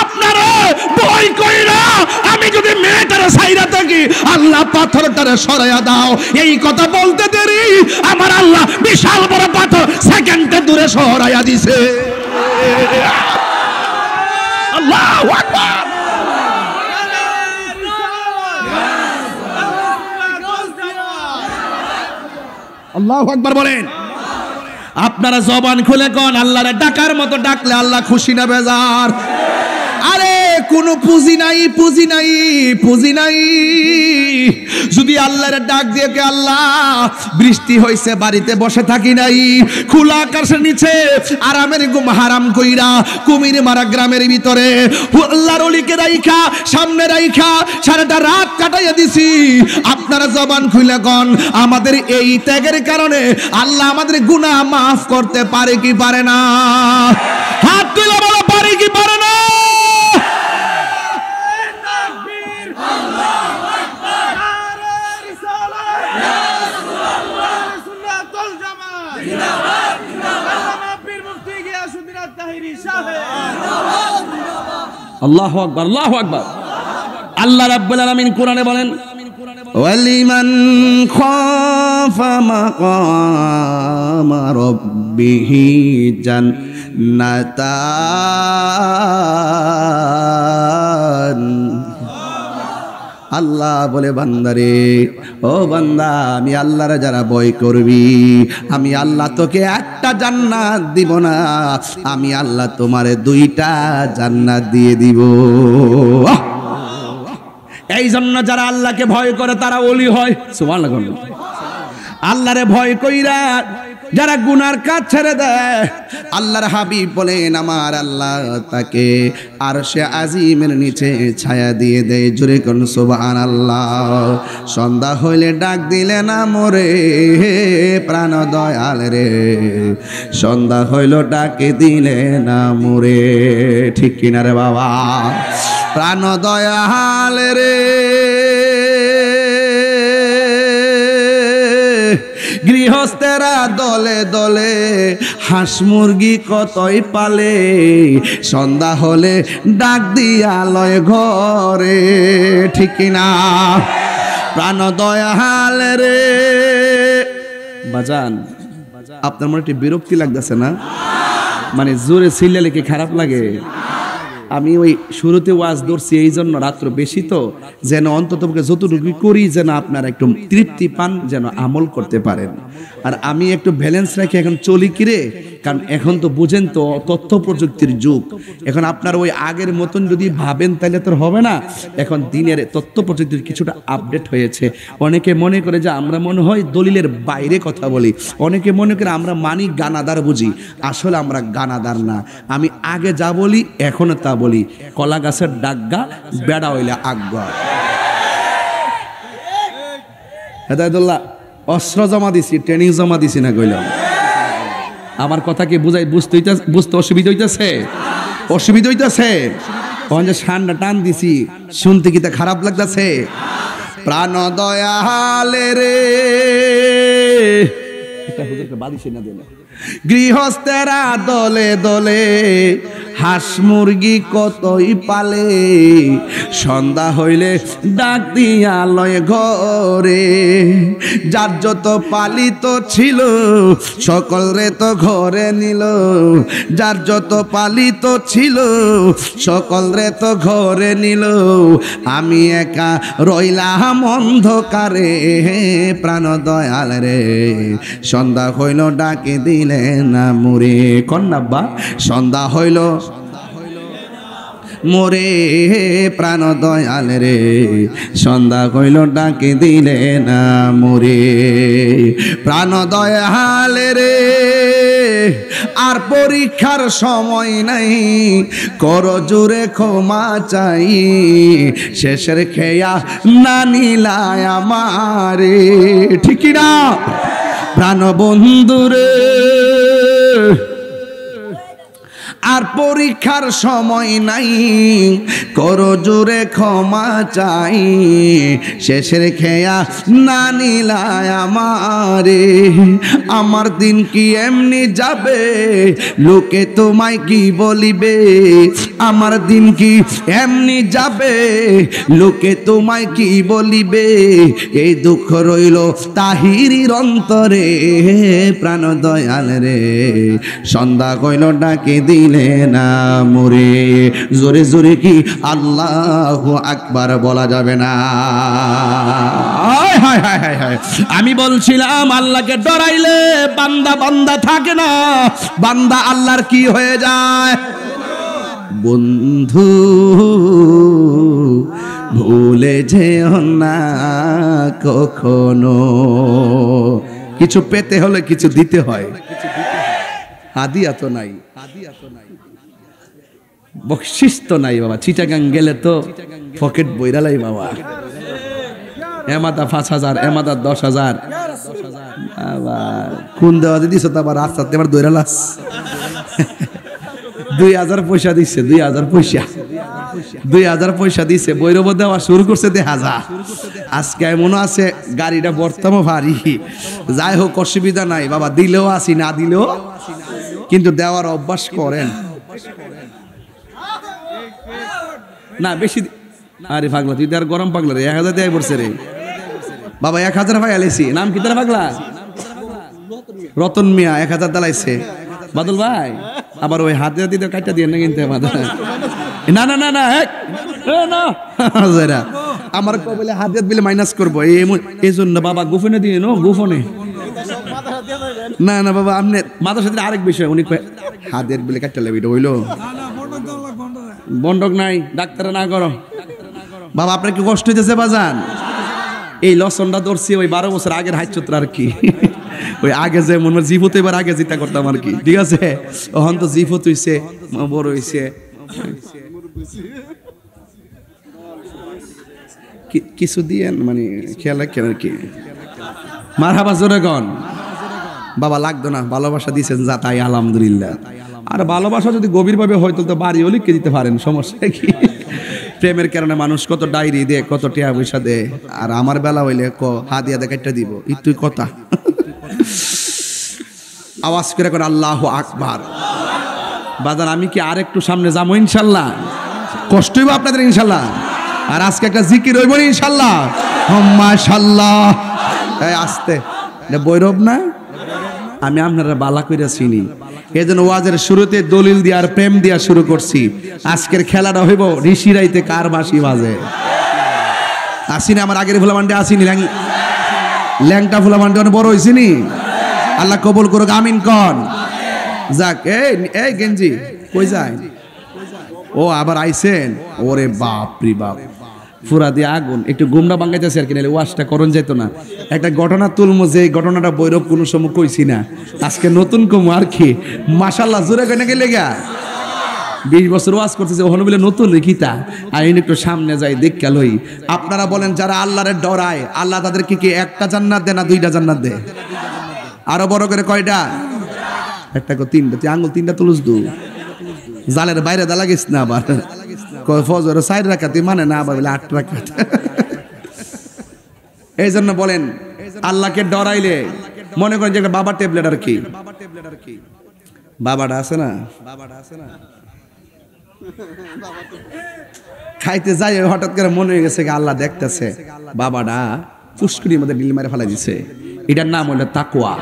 আপনারে ভয় করি না, আমি যদি মেয়েটারে ছাইরা থাকি, আল্লাহ পাথরটারে সরাইয়া দাও। এই কথা বলতে দেরি আমার আল্লাহ বিশাল বড় পাথর সেকেন্ডে দূরে সরাইয়া দিছে। আল্লাহু আকবার। আল্লাহু আকবার বলেন। আপনারা জবান খুলে কোন আল্লাহরে ডাকার মতো ডাকলে আল্লাহ খুশি না বেজার? আরে কোনো পুঁজি নাই, পুঁজি নাই, পুঁজি নাই। যদি আল্লাহরে ডাক দিয়ে কে আল্লাহ বৃষ্টি হইছে, বাড়িতে বসে থাকি নাই, খোলা আকাশের নিচে আরামের ঘুম হারাম কইরা কুমির মারা গ্রামের ভিতরে আল্লাহর ওলিকে রাইখা সামনে রাইখা সারাটা রাত কাটাইয়া দিছি। আপনারা জবান খুলে কোন আমাদের এই ত্যাগের কারণে আল্লাহ আমাদের গুনাহ মাফ করতে পারে কি পারে না? হাত তুলে বলো, পারে কি পারে না? আল্লাহু আকবার, আল্লাহু আকবার। আল্লাহ রাব্বুল আলামিন কোরআনে বলেন, ওয়ালিমান খাফা মাকামা রাব্বিহি জান্নাতান। আল্লাহ বলে, বান্দারে, ও বান্দা, আমি আল্লাহর যারা ভয় করবি, আমি আল্লাহ তোকে একটা জান্নাত দিব না, আমি আল্লাহ তোমারে দুইটা জান্নাত দিয়ে দিব। এই জন্য যারা আল্লাহকে ভয় করে তারা ওলি হয়। সুবহানাল্লাহ। আল্লাহরে ভয় কইরা যারা গুনার কাজ ছেড়ে দেয়, আল্লাহর হাবিব বলেন আমার আল্লাহ তাকে আরশে আজিমের নিচে ছায়া দিয়ে দেয়। জোরে কোন সুবহানাল্লাহ। সন্ধ্যা হইলে ডাক দিলে না মোরে প্রাণ দয়াল রে, সন্ধ্যা হইল ডাকে দিলে না মোরে। ঠিক কিনা রে বাবা? প্রাণ দয়াল রে, গৃহস্থেরা দলে দলে হাঁস মুরগি কতই পালে, সন্ধ্যা হলে ডাক দিয়া লয় ঘরে। ঠিক কিনা? প্রাণ দয়াল রে। বাজান, আপনার মনে একটু বিরক্তি লাগতেছে না? মানে জোরে চিল্লালে কি খারাপ লাগে? আমি ওই শুরুতে ওয়াজ ধরছি এই জন্য, রাত্র বেশি তো, যেন অন্তত যতটুকু করি যেন আপনারা একটু তৃপ্তি পান, যেন আমল করতে পারেন। আর আমি একটু ব্যালেন্স রাখি এখন চলি কিরে, কারণ এখন তো বুঝেন তো তথ্য প্রযুক্তির যুগ, এখন আপনার ওই আগের মতন যদি ভাবেন তাহলে তো হবে না। এখন দিনের তথ্য প্রযুক্তির কিছুটা আপডেট হয়েছে। অনেকে মনে করে যে আমরা মনে হয় দলিলের বাইরে কথা বলি, অনেকে মনে করে আমরা মানি গানাদার বুঝি, আসলে আমরা গানাদার না। আমি আগে যা বলি এখনো তা বলি, কলা গাছের ডাগা বেড়া হইলে আজ্ঞা। হেদায়েতুল্লাহ, অস্ত্র জমা দিছি, ট্রেনিং জমা দিছি না কইলাম। আমার কথা কি বুঝতে অসুবিধা হইতেছে? অসুবিধা হইতেছে? যে ঠান্ডা টান দিছি, শুনতে কি তা খারাপ লাগতেছে? প্রাণ দয়ালে রে গৃহস্থেরা দলে দলে হাঁস মুরগি কতই পালে, সন্ধ্যা হইলে ডাক দিয়া লয় ঘরে, যার যত পালিত ছিল সকল রে তো ঘরে নিল, যার যত পালিত ছিল সকল রে তো ঘরে নিল, আমি একা রইলাম অন্ধকারে। প্রাণ দয়াল রে সন্ধ্যা হইল ডাকে দিলে না মুরে, কন্যাব্বা সন্ধ্যা হইল মোরে, প্রাণ দয়াল রে সন্ধ্যা হইল ডাকে দিলে না মোরে। প্রাণ দয়াল রে আর পরীক্ষার সময় নাই, কর জুড়ে ক্ষমা চাই, শেষের খেয়া না নিলায় আমারে, ঠিক না প্রাণ বন্ধুরে? আর পরীক্ষার সময় নাই, কর জোরে ক্ষমা চাই, শেষের খেয়া না নিলায় আমারে। আমার দিন কি এমনি যাবে, লোকে তোমায় কি বলিবে? আমার দিন কি এমনি যাবে, লোকে তোমায় কি বলিবে? এই দুঃখ রইল তাহিরির অন্তরে। প্রাণ দয়াল রে সন্ধ্যা কইল ডাকে দিলে না মোরে, জোরে জোরে কি আল্লাহু আকবার বলা যাবে না? আমি বলছিলাম আল্লাহকে ডরাইলে বান্দা বান্দা থাকে না, বান্দা আল্লাহর কি হয়ে যায়? বন্ধু ভুলে যেও না কখনো, কিছু পেতে হলে কিছু দিতে হয়, হাদিয়া তো নাই, বকশিস তো নাই বাবা। চিটাগাং গেলে তো পকেট বইরালাই বাবা, এমাদা 5,000, এমাদা 10,000, আবার কোন দেওয়া দিস তো আবার রাস্তাতে আবার দৈরালাস 2,000 পয়সা দিচ্ছে, 2,000 পয়সা দিচ্ছে, বৈরব দেওয়া শুরু করছে 1,000। আজকে মনে আছে গাড়িটা বর্তমান ভারী, যাই হোক অসুবিধা নাই বাবা, দিলেও আসি না দিলেও কিন্তু দেওয়ার অভ্যাস করেন না বেশি। আরে পাগলা তুই আর গরম পাগলা রে, 1,000 দেয় পড়ছে রে বাবা, 1,000 ভাই আলেছি। নাম কি তোর পাগলা? রতন মিয়া 1,000 দালাইছে। বাদল ভাই আবার ওই হাতে হাতে কাটা দিয়ে না কিনতে না না না না না আমার কবলে হাত বিলে মাইনাস করবো এই জন্য বাবা গোপনে দিয়ে নো, গোপনে না না বাবা আপনি মাথার সাথে আরেক বিষয়, উনি হাতের বিলে কাটতে লাগবে, এটা হইলো বন্ডক নাই, ডাক্তার না করো বাবা। আপনার কি কষ্ট হইতেছে বাজান? এই লসনটা ধরছি ওই 12 বছর আগের হাইচত্র আর কি, ওই আগে যে মনে জীবত এবার আগে জিতা করতাম আর কি, ঠিক আছে? ওখান তো জীবত হইছে, বড় হইছে, কিছু দিয়ে মানে খেয়াল রাখেন আর কি। মারহাবা জোরে গন বাবা, লাগতো না, ভালোবাসা দিয়েছেন যা তাই আলহামদুলিল্লাহ। আর ভালোবাসা যদি গভীরভাবে হয়তো তো বাড়ি হলে কে দিতে পারেন, সমস্যা কি? প্রেমের কারণে মানুষ কত ডায়েরি দেয়, কত টিয়া পয়সা দেয়, আর আমার বেলা হইলে হাদিয়া দিয়ে কাটটা দিব, তুই কথা আওয়াজ করে করে আল্লাহু আকবার। বাজার আমি কি আর একটু সামনে যাবো ইনশাল্লাহ? কষ্ট হইব আপনাদের ইনশাল্লাহ। আর আজকে একটা জিকির হইব ইনশাল্লাহ, মাশাআল্লাহ। এই আস্তে বৈরব না, আমি আপনারা বালা কইরা চিনি, এই জন্য ওয়াজের শুরুতে দলিল দিয়া আর প্রেম দিয়া শুরু করছি। আজকের খেলাটা হইব ঋষি রাইতে কার বাঁশি বাজে। আসিনি আমার আগের ফুলামান্ডে আসিনি, ল্যাংটা ফুলামান্ডে অনেক বড় হয়েছিনি। আল্লাহ কবুল করুক, আমিন কন। যাক এই গেঞ্জি কই যায়? ও আবার আইছেন? ওরে বাপ রে বাপ, ফুরা দিয়ে আগুন। একটু গুমরা বাঙ্গাইতেছে আর কি, নাহলে ওয়াশটা করণ যেত না। একটা ঘটনা তুলমু, যে ঘটনাটা বৈরব কোনো সময় কইছি না, আজকে নতুন কমু আর কি। মাশাল্লাহ, জোরে কই না গেলে গা 20 বছর ওয়াজ করতেছে, ওখানে বলে নতুন রেখিতা। আর একটু সামনে যাই দেখে লই। আপনারা বলেন, যারা আল্লাহরে ডরায়, আল্লাহ তাদেরকে কি একটা জান্নাত দেয় না 2টা জান্নাত দেয়? আরো বড় করে কয়টা? একটা কো 3টা। তুই আঙ্গুল 3টা তুলুস দু, জালের বাইরে দা লাগিস না আবার। ফজর 4 রাকাত মানে না, আবার বলে 8 রাকাত। এই জন্য বলেন, আল্লাহকে ডরাইলে মনে করেন যে একটা বাবা ট্যাবলেট আর কি, বাবাটা আছে না, খাইতে যাই হঠাৎ করে মনে হয়ে গেছে আল্লাহ দেখতেছে, বাবাটা পুষ্করির মধ্যে ডিল মারে ফেলা দিছে। এটার নাম হলো তাকওয়া।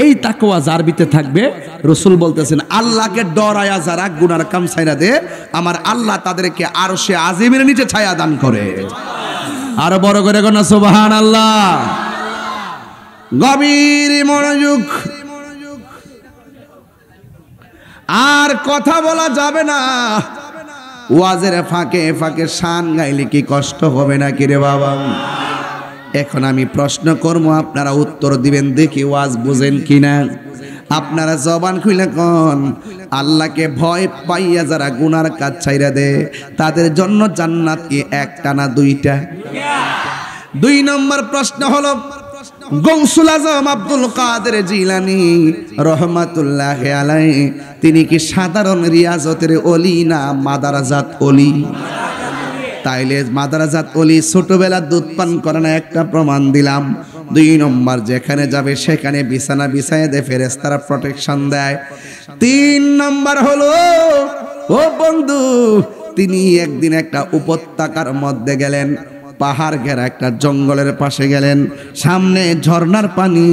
এই তাকওয়া যার ভিতরে থাকবে, রাসূল বলতেছেন, আল্লাহকে ডরায়া যারা গুনার কাম ছাইরা দে, আমার আল্লাহ তাদেরকে আরশে আজিমের নিচে ছায়া দান করে। আরো বড় করে কোন সুবহানাল্লাহ। গভীর মনোযোগ। আর কথা বলা যাবে না। ওয়াজের ফাঁকে ফাঁকে শান গাইলে কি কষ্ট হবে না কি রে বাবা? এখন আমি প্রশ্ন করব, আপনারা উত্তর দিবেন, দেখি ওয়াজ বুঝেন কিনা। আপনারা জবান খুলে কোন, আল্লাহকে ভয় পাইয়া যারা গুনার কাজ ছাইরা দে, তাদের জন্য জান্নাত কি একটা না 2টা? 2 নম্বর প্রশ্ন হলো, গৌসুল আজম আব্দুল কাদের জিলানী রহমাতুল্লাহি আলাইহি, তিনি কি সাধারণ রিয়াজতের ওলি না মাদারাজাত ওলি? তাইলে মাদারাজাত ওলি ছোটবেলা দুধ পান করে না, একটা প্রমাণ দিলাম। 2 নম্বর, যেখানে যাবে সেখানে বিছানা বিছায় দে, ফেরেশতারা প্রোটেকশন দেয়। 3 নম্বর হলো, ও বন্ধু, তিনি একদিন একটা উপত্যকার মধ্যে গেলেন, পাহাড় ঘেরা একটা জঙ্গলের পাশে গেলেন, সামনে ঝর্ণার পানি,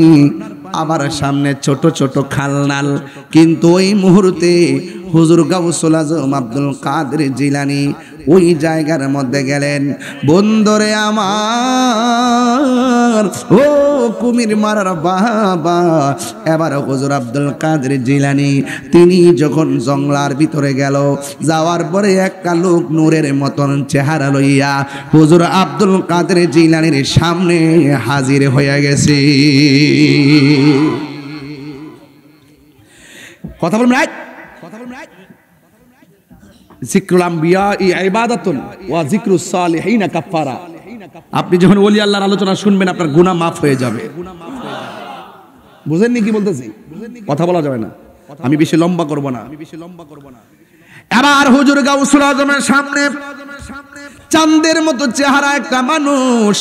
আবার সামনে ছোট ছোট খালনাল। কিন্তু ওই মুহূর্তে হুজুর গাউসুল আজম আব্দুল কাদের জিলানী ওই জায়গার মধ্যে গেলেন। বন্দরে আমার, ও কুমির মারার বাবা, এবার হুজুর আব্দুল কাদের জিলানী তিনি যখন জঙ্গলার ভিতরে গেল, যাওয়ার পরে একটা লোক নূরের মতন চেহারা লইয়া হুজুর আব্দুল কাদের জিলানীর সামনে হাজির হয়ে গেছে। কথা বলবেন রাইট? যিকরুল আম্বিয়া ইবাদাতুন ওয়া যিকরুস সালিহিনা কাফারা। আপনি যখন ওলি আল্লাহর আলোচনা শুনবেন, আপনার গুনাহ মাফ হয়ে যাবে। বুঝেননি কি বলতেছি? কথা বলা যাবে না, আমি বেশি লম্বা করব না। এবার হুজুর গাউসুল আজমের সামনে চাঁদের মতো চেহারা একটা মানুষ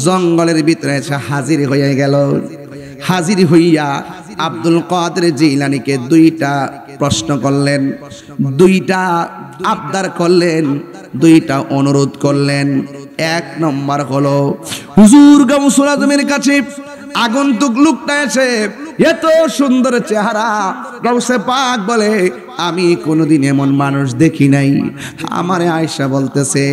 জঙ্গলের ভিতরে এসে হাজির হয়ে গেল। হাজির হইয়া আব্দুল কাদের জিলানীকে 2টা প্রশ্ন করলেন, 2টা আবদার করলেন, 2টা অনুরোধ করলেন। 1 নম্বর হলো, হুজুর গাউসুল আজমের কাছে আগন্তুক লোকটা এসে এত সুন্দর চেহারা, গাউসে পাক বলে, আমি কোনোদিন এমন মানুষ দেখি নাই। আমারে আয়েশা বলতেছে,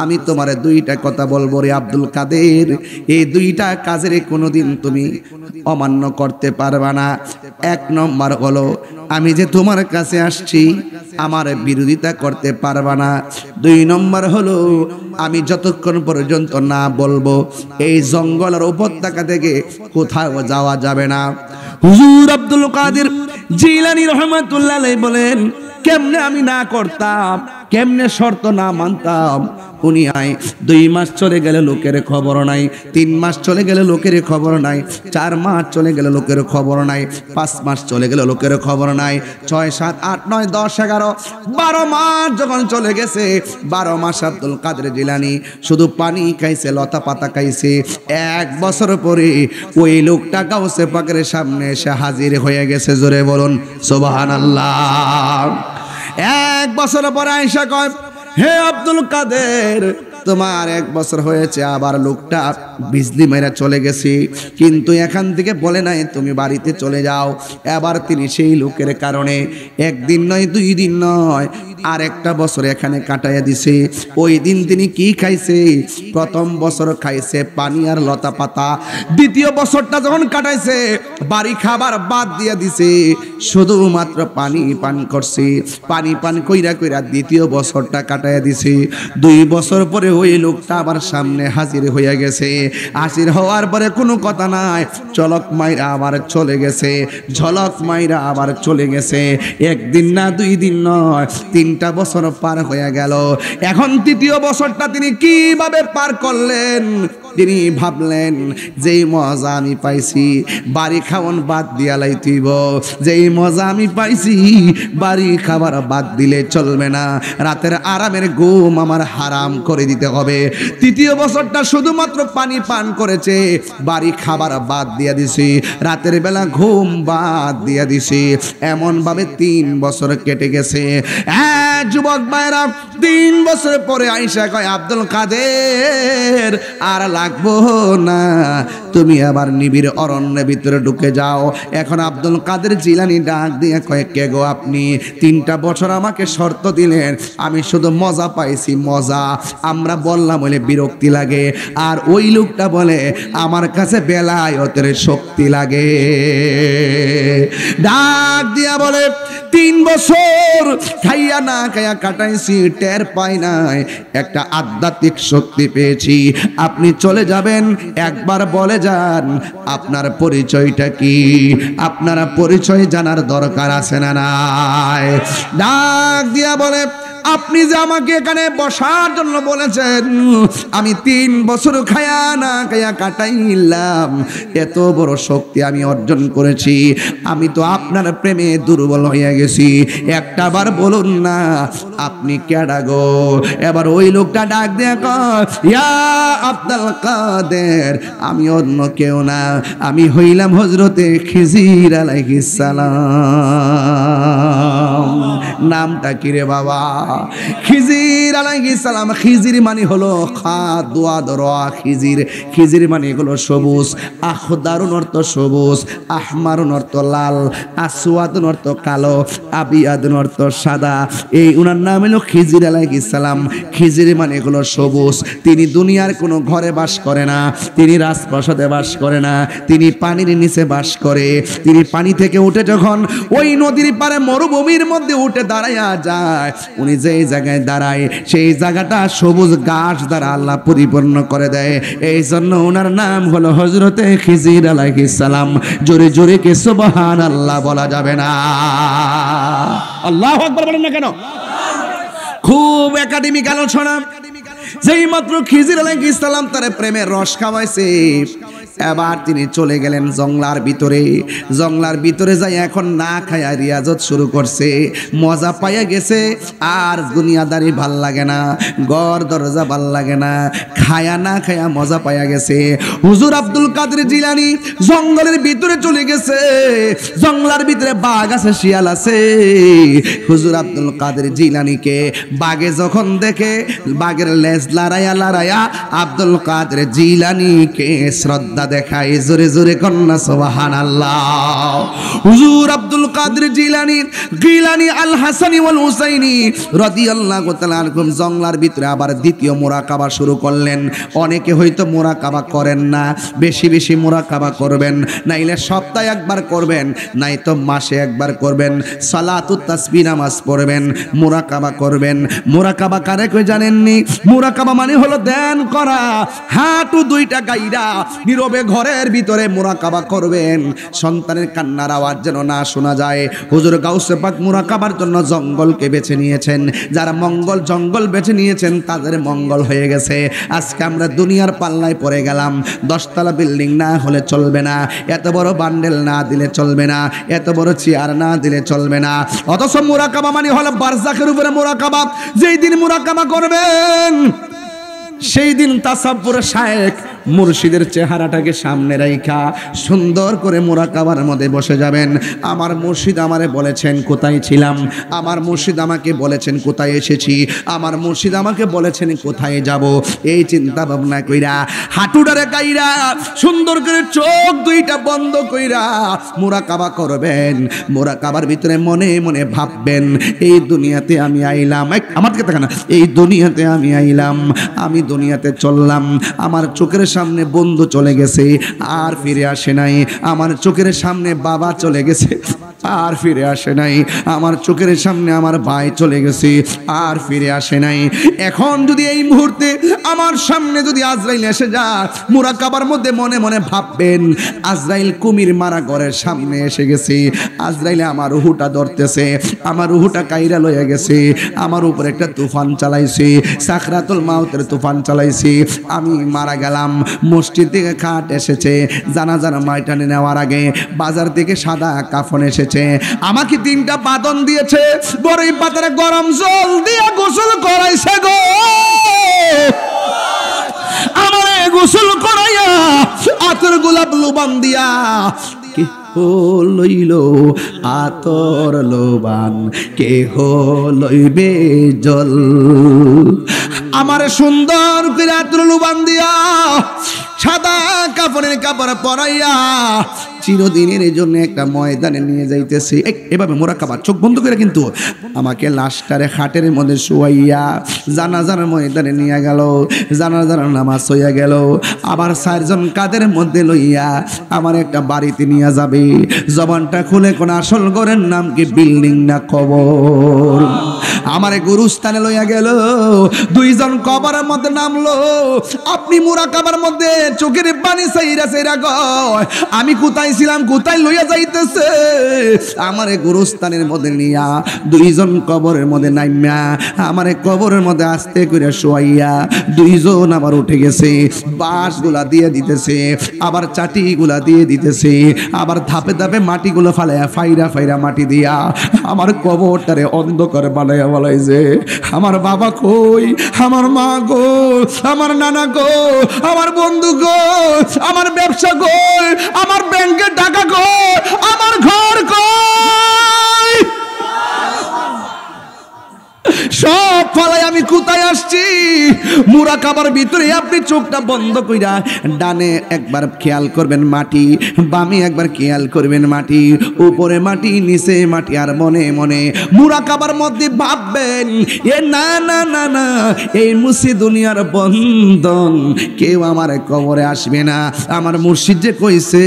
আমি তোমারে 2টা কথা বলবো রে আব্দুল কাদের, এই 2টা কাজের কোনোদিন তুমি অমান্য করতে পারবা না। 1 নম্বর হলো, আমি যে তোমার কাছে আসছি, আমার বিরোধিতা করতে পারবা না। 2 নম্বর হলো, আমি যতক্ষণ পর্যন্ত না বলবো এই জঙ্গলের উপত্যকা থেকে কোথাও যাওয়া যাবে না। হুজুর আব্দুল কাদের জিলানী রহমাতুল্লাহ আলাইহি বলেন, কেমনে আমি না করতাম, কেমনে শর্ত না মানতাম। উনি 2 মাস চলে গেলে লোকের খবর নাই, 3 মাস চলে গেলে লোকের খবর নাই, 4 মাস চলে গেলে লোকের খবর নাই, 5 মাস চলে গেলে লোকের খবর নাই, 6, 7, 8, 9, 10, 11, 12 মাস যখন চলে গেছে, 12 মাস আব্দুল কাদের জিলানী শুধু পানি খাইছে, লতা পাতা খাইছে। 1 বছর পরে ওই লোকটা গাউসে পাকের সামনে এসে হাজির হয়ে গেছে। জোরে বলুন সুবহানাল্লাহ। 1 বছর পরে আয়েশা কয়, হে আব্দুল কাদের, তোমার 1 বছর হয়েছে, আবার লোকটা বিজলি মেরা চলে গেছে, কিন্তু এখান থেকে বলে নাই তুমি বাড়িতে চলে যাও। এবার তিনি সেই লোকের কারণে 1 দিন নয়, 2 দিন নয়, আর একটা বছর এখানে কাটাইয়া দিছে। ওই দিন তিনি কি খাইছে? প্রথম বছর খাইছে পানি আর লতা পাতা। দ্বিতীয় বছরটা যখন কাটাইছে বাড়ি খাবার বাদ দিয়া দিছে, শুধুমাত্র পানি পান করছে। পানি পান কইরা কইরা দ্বিতীয় বছরটা কাটাইয়া দিছে। 2 বছর পরে ওই লোকটা আবার সামনে হাজির হইয়া গেছে। হাজির হওয়ার পরে কোনো কথা নাই, চলক মাইরা আবার চলে গেছে, ঝলক মাইরা আবার চলে গেছে। একদিন না 2 দিন নয়, 3টা বছর পার হয়ে গেল। এখন তৃতীয় বছরটা তিনি কিভাবে পার করলেন? তিনি ভাবলেন যেই মজা আমি পাইছি বাড়ি খাওয়ান বাদ দিয়া লাইতিব, যেই মজা আমি পাইছি বাড়ি খাবার বাদ দিলে চলবে না, রাতের আরামের ঘুম আমার হারাম করে দিতে হবে। তৃতীয় বছরটা শুধুমাত্র পানি পান করেছে, বাড়ি খাবার বাদ দিয়া দিছি, রাতের বেলা ঘুম বাদ দিয়া দিছি। এমন ভাবে 3 বছর কেটে গেছে। হ্যাঁ যুবক ভাইরা, 3 বছর পরে আয়েশা কয়, আব্দুল কাদের আর লাগবো না, তুমি আবার নিবিড় অরণ্যের ভিতরে ঢুকে যাও। এখন আব্দুল কাদের জিলানী ডাক দিয়ে কয়, কে গো আপনি? 3টা বছর আমাকে শর্ত দিলেন, আমি শুধু মজা পাইছি মজা। আমরা বললাম বলে বিরক্তি লাগে, আর ওই লোকটা বলে আমার কাছে বেলায়েতের শক্তি লাগে। ডাক দিয়া বলে 3 বছর খাইয়া না খাইয়া কাটাইছি, টের পাই নাই, একটা আধ্যাত্মিক শক্তি পেয়েছি। আপনি চলে যাবেন, একবার বলে যান আপনার পরিচয়টা কি? আপনারা পরিচয় জানার দরকার আছে না নাই? ডাক দিয়া বলে, আপনি যে আমাকে এখানে বসার জন্য বলেছেন, আমি 3 বছর খায়া না খায়া কাটাইলাম, এত বড় শক্তি আমি অর্জন করেছি। আমি তো আপনার প্রেমে দুর্বল হয়ে গেছি, একটাবার বলুন না আপনি কেডা গো? এবার ওই লোকটা ডাক দিয়ে কয়, ইয়া আব্দুল কাদের, আমি অন্য কেউ না, আমি হইলাম হযরতে খিজির আলাইহিস সালাম। নামটা কি রে বাবা? খিজির আলাইহিস সালাম। খিজির মানে হলো খিজির। খিজির মানে হলো সবুজ। আখদারুন অর্থ সবুজ, আহমারুন অর্থ লাল, আসওয়াদুন অর্থ কালো, আবিয়াদুন অর্থ সাদা। এই উনার নাম হলো খিজির আলাইহিস সালাম। খিজির মানে হলো সবুজ। তিনি দুনিয়ার কোনো ঘরে বাস করে না, তিনি রাজপ্রাসাদে বাস করে না, তিনি পানির নিচে বাস করে। তিনি পানি থেকে উঠে যখন ওই নদীর পারে মরুভূমির মধ্যে উঠে দাঁড়াইয়া যায়, উনি যেই জায়গায় দাঁড়ায় সেই জায়গাটা সবুজ ঘাস দ্বারা আল্লাহ পরিপূর্ণ করে দেয়। এই জন্য ওনার নাম হলো হযরতে খিজির আলাইহিস সালাম। জোরে জোরে কে সুবহানাল্লাহ বলা যাবে না? আল্লাহু আকবার বলেন না কেন? খুব একাডেমিক আলোচনা। যেই মাত্র খিজির আলাইহিস সালাম তার প্রেমের রস খাওয়াইছে, এবার তিনি চলে গেলেন জংলার ভিতরে। জংলার ভিতরে যাই এখন না খায়া রিয়াজত শুরু করছে। মজা পাইয়া গেছে, আর দুনিয়াদারি ভাল লাগে না, ঘর দরজা ভাল লাগে না, খায়া না খায়া মজা পাইয়া গেছে। হুজুর আব্দুল কাদের জিলানী জঙ্গলের ভিতরে চলে গেছে। জংলার ভিতরে বাঘ আছে, শিয়াল আছে। হুজুর আব্দুল কাদের জিলানীকে বাঘে যখন দেখে, বাঘের লেজ লড়াইয়া লড়াইয়া আব্দুল কাদের জিলানীকে শ্রদ্ধা দেখায়। জোরে জোরে কন্যা সুবহানাল্লাহ। হুজুর আব্দুল কাদের জিলানী আল হাসানী ওয়াল হুসাইনী রাদিয়াল্লাহু তাআলা আনহুম জংলার ভিতরে আবার দ্বিতীয় মুরাকাবা শুরু করলেন। অনেকে হয়তো মুরাকাবা করেন না, বেশি বেশি মুরাকাবা করবেন, নাইলে সপ্তাহে একবার করবেন, নাই তো মাসে একবার করবেন। সালাতুত তাসবিহ নামাজ পড়বেন, মুরাকাবা করবেন। মুরাকাবা কারে কই জানেননি? মুরাকাবা মানে হলো ধ্যান করা। হাঁটু 2টা গাইরা নীরবে ঘরের ভিতরে মুরাকাবা করবেন, সন্তানের কান্নার আওয়াজ যেন না শোনা যায়। হুজুর গাউসে পাক মুরাকাবার জন্য জঙ্গলকে বেছে নিয়েছেন। যারা জঙ্গল বেছে নিয়েছেন তাদের মঙ্গল হয়ে গেছে। আজকে আমরা দুনিয়ার পাল্লায় পড়ে গেলাম। 10 তলা বিল্ডিং না হলে চলবে না, এত বড় বান্ডেল না দিলে চলবে না, এত বড় চেয়ার না দিলে চলবে না। অথচ মুরাকাবা মানে হলো বারজাখের উপরে মুরাকাবা। যেই দিন মুরাকাবা করবেন সেই দিন তাসাব্বুর শায়েখ মুর্শিদের চেহারাটাকে সামনে রাইখা সুন্দর করে মুরাকাবার মধ্যে বসে যাবেন। আমার মুর্শিদ আমারে বলেছেন কোথায় ছিলাম, আমার মুর্শিদ আমাকে বলেছেন কোথায় এসেছি, আমার মুর্শিদ আমাকে বলেছেন কোথায় যাব। এই চিন্তা ভাবনা কইরা হাঁটুডারে গাইরা সুন্দর করে চোখ দুইটা বন্ধ কইরা মুরাকাবা করবেন। মুরাকাবার ভিতরে মনে মনে ভাববেন এই দুনিয়াতে আমি আইলাম, আমার দিকে তাকান, এই দুনিয়াতে আমি আইলাম, আমি দুনিয়াতে চললাম, আমার চোখের সামনে বন্ধু চলে গেছে আর ফিরে আসে নাই, আমার চোখের সামনে বাবা চলে গেছে আর ফিরে আসে নাই, আমার চোখের সামনে আমার ভাই চলে গেছে আর ফিরে আসে নাই। এখন যদি এই মুহূর্তে আমার সামনে যদি আজরাইল এসে যায়, মুরাকাবার মধ্যে মনে মনে ভাববেন আজরাইল কুমির মারা ঘরের সামনে এসে গেছে, আজরাইলে আমার রুহুটা ধরতেছে, আমার রুহুটা কাইরা লয়ে গেছে, আমার উপর একটা তুফান চালাইছে, সাকরাতুল মাউতের তুফান চালাইছে, আমি মারা গেলাম। মসজিদ থেকে খাট এসেছে, জানাজার মাইটানে নেওয়ার আগে বাজার থেকে সাদা কাফন এসেছে, আমাকে 3টা বাদন দিয়েছে, বড়ই পাতারে গরম জল দিয়া গোসল করাইছে গো, আমারে গোসল করাইয়া আতর গোলাপ লোবান দিয়া লইল আতর লোবান, কেহ লইবে জল, আমার সুন্দর করে আতর লোবান দিয়া সাদা কাপড়ের কাপড় পরাইয়া চিরদিনের জন্য একটা ময়দানে নিয়ে যাইতেছে। এভাবে মুরাকাবা চোখ বন্ধ করে কিন্তু আমাকে লাশটারে খাটের মধ্যে শুয়াইয়া জানাজার ময়দানে নিয়ে গেল, জানাজার নামাজ হইয়া গেল, আবার 4জন কাদের মধ্যে লইয়া আমার একটা বাড়িতে নিয়ে যাবে। জবানটা খুলে কোন আসল ঘরের নাম কি বিল্ডিং না কবর, আমারে গুরুস্থানে লইয়া গেল, 2জন কবরের মধ্যে নামলো। আপনি মুরাকাবার মধ্যে চোখের পানি সাইরা সাইরা গয় আমি কোথায় ছিলাম, কোথায় লইয়া যাইতেছে, আমারে গুরুস্থানের মধ্যে নিয়া 2জন কবরের মধ্যে নাইমা আমারে কবরের মধ্যে আস্তে করে শোয়াইয়া 2জন আবার উঠে গেছে, বাঁশগুলা দিয়ে দিতেছে, আবার চাটিগুলা দিয়ে দিতেছে, আবার ধাপে ধাপে মাটিগুলো ফালাইয়া ফাইরা ফাইরা মাটি দিয়া আমার কবরটারে অন্ধকার বানাইয়া বলাইছে। আমার বাবা কই, আমার মা গো, আমার নানা গো, আমার বন্ধু গো, আমার ব্যবসা গো, আমার ব্যাংকের টাকা গো, আমার ঘর কই, সব ফলাই আমি কোথায় আসছি। মুরাকাবার ভিতরে আপনি চোখটা বন্ধ কইরা ডানে একবার খেয়াল করবেন মাটি, বামে একবার খেয়াল করবেন মাটি, উপরে মাটি নিচে মাটি, আর মনে মনে মুরাকাবার মধ্যে ভাববেন এ না না না না, এই মুসি দুনিয়ার বন্ধন, কেউ আমার কবরে আসবে না। আমার মুর্শিদ যে কইছে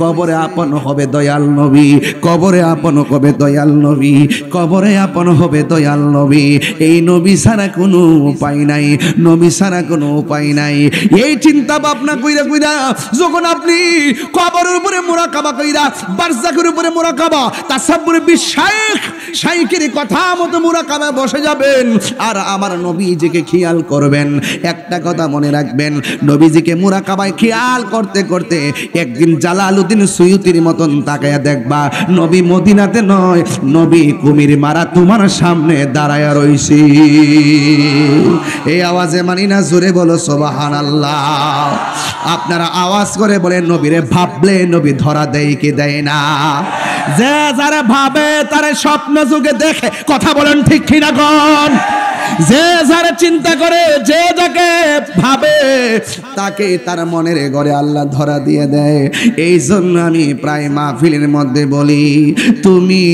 কবরে আপন হবে দয়াল নবী, কবরে আপন হবে দয়াল নবী, কবরে আপন হবে দয়াল নবী। এই নবী ছাড়া কোনো উপায় নাই, নবী ছাড়া কোনো উপায় নাই। এই চিন্তা ভাবনা কইরা কইরা যখন আপনি কবরের উপরে মুরাকাবা কইরা বারজাখের উপরে মুরাকাবা তাসাব্বুরে বিশাইখ শাইখের কথা মতো মুরাকাবা বসে যাবেন, আর আমার নবীজিকে খেয়াল করবেন। একটা কথা মনে রাখবেন, নবীজিকে মুরাকাবায় খেয়াল করতে করতে একদিন জালালউদ্দিন সুয়ুতির মতন তাকায়া দেখবা নবী মদিনাতে নয়, নবী কুমির মারা তোমার সামনে দাঁড়ায়া রইছি। এই আওয়াজে মানি না, জোরে বলো সুবহানাল্লাহ। আপনারা আওয়াজ করে বলেন নবীরে ভাবলে নবী ধরা দেয় কি দেয় না? যে যারা ভাবে তারা স্বপ্ন যুগে দেখে, কথা বলেন ঠিক কিনা কোন? যে যারা চিন্তা করে, যে যাকে ভাবে তাকে তার মনের ঘরে আল্লাহ ধরা দিয়ে দেয়। এই জন্য আমি প্রায় মাহফিলের মধ্যে বলি তুমি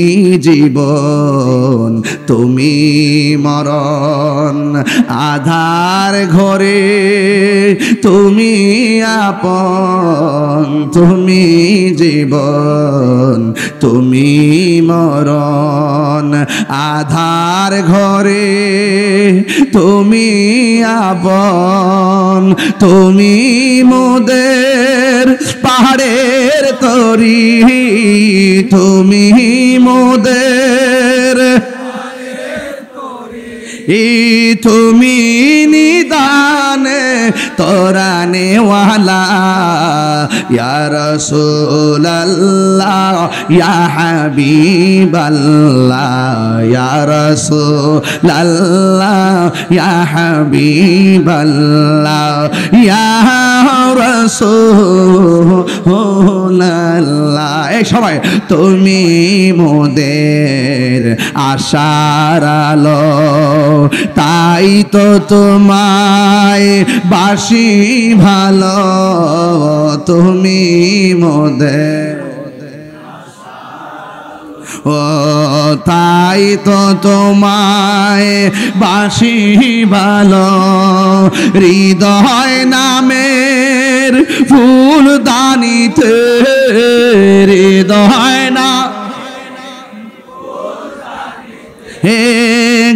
জীবন তুমি মরণ, আধার ঘরে তুমি আপন, তুমি জীবন তুমি মরণ, আধার ঘরে তুমি আপন, তুমি মোদের পাহাড়ের তরি, তুমি মোদের তুমি নিদান রে তোরানে ওয়ালা ইয়া রাসূলুল্লাহ ইয়া হাবিবাল্লাহ ইয়া রাসূলুল্লাহ ইয়া হাবিবাল্লাহ ইয়া রাসূলুল্লাহ। এই সবাই তুমি মোদের আশার আলো, তাই তো তোমায় বাসি ভালো, তুমি মোদের ও তাই তো তোমায় বাসি ভালো, হৃদয় নামের ফুল দানিতে, হৃদয় না হে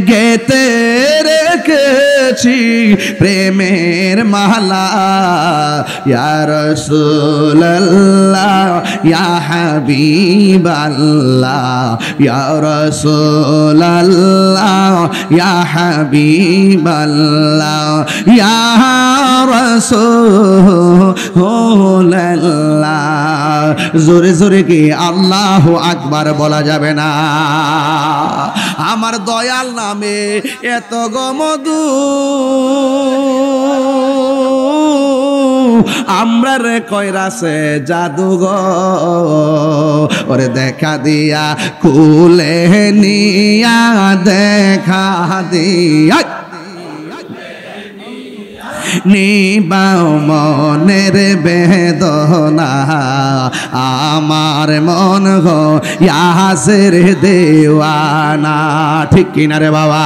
গেতে রেখেছি প্রেমের মালা, ইয়া রাসূলুল্লাহ ইয়া হাবিবাল্লাহ ইয়া রাসূলুল্লাহ ইয়া হাবিবাল্লাহ ইয়া রাসূলুল্লাহ। জোরে জোরে কি আল্লাহু আকবার বলা যাবে না? আমার দয়াল নামে এত গমদু, আমরা রে কইরাছে জাদুঘর, ওরে দেখা দিয়া কুলে নিয়া দেখা দিয়া নিবাও মনের বেদনা, আমার মন গো ইয়াসের দেওয়ানা। ঠিক কিনা রে বাবা?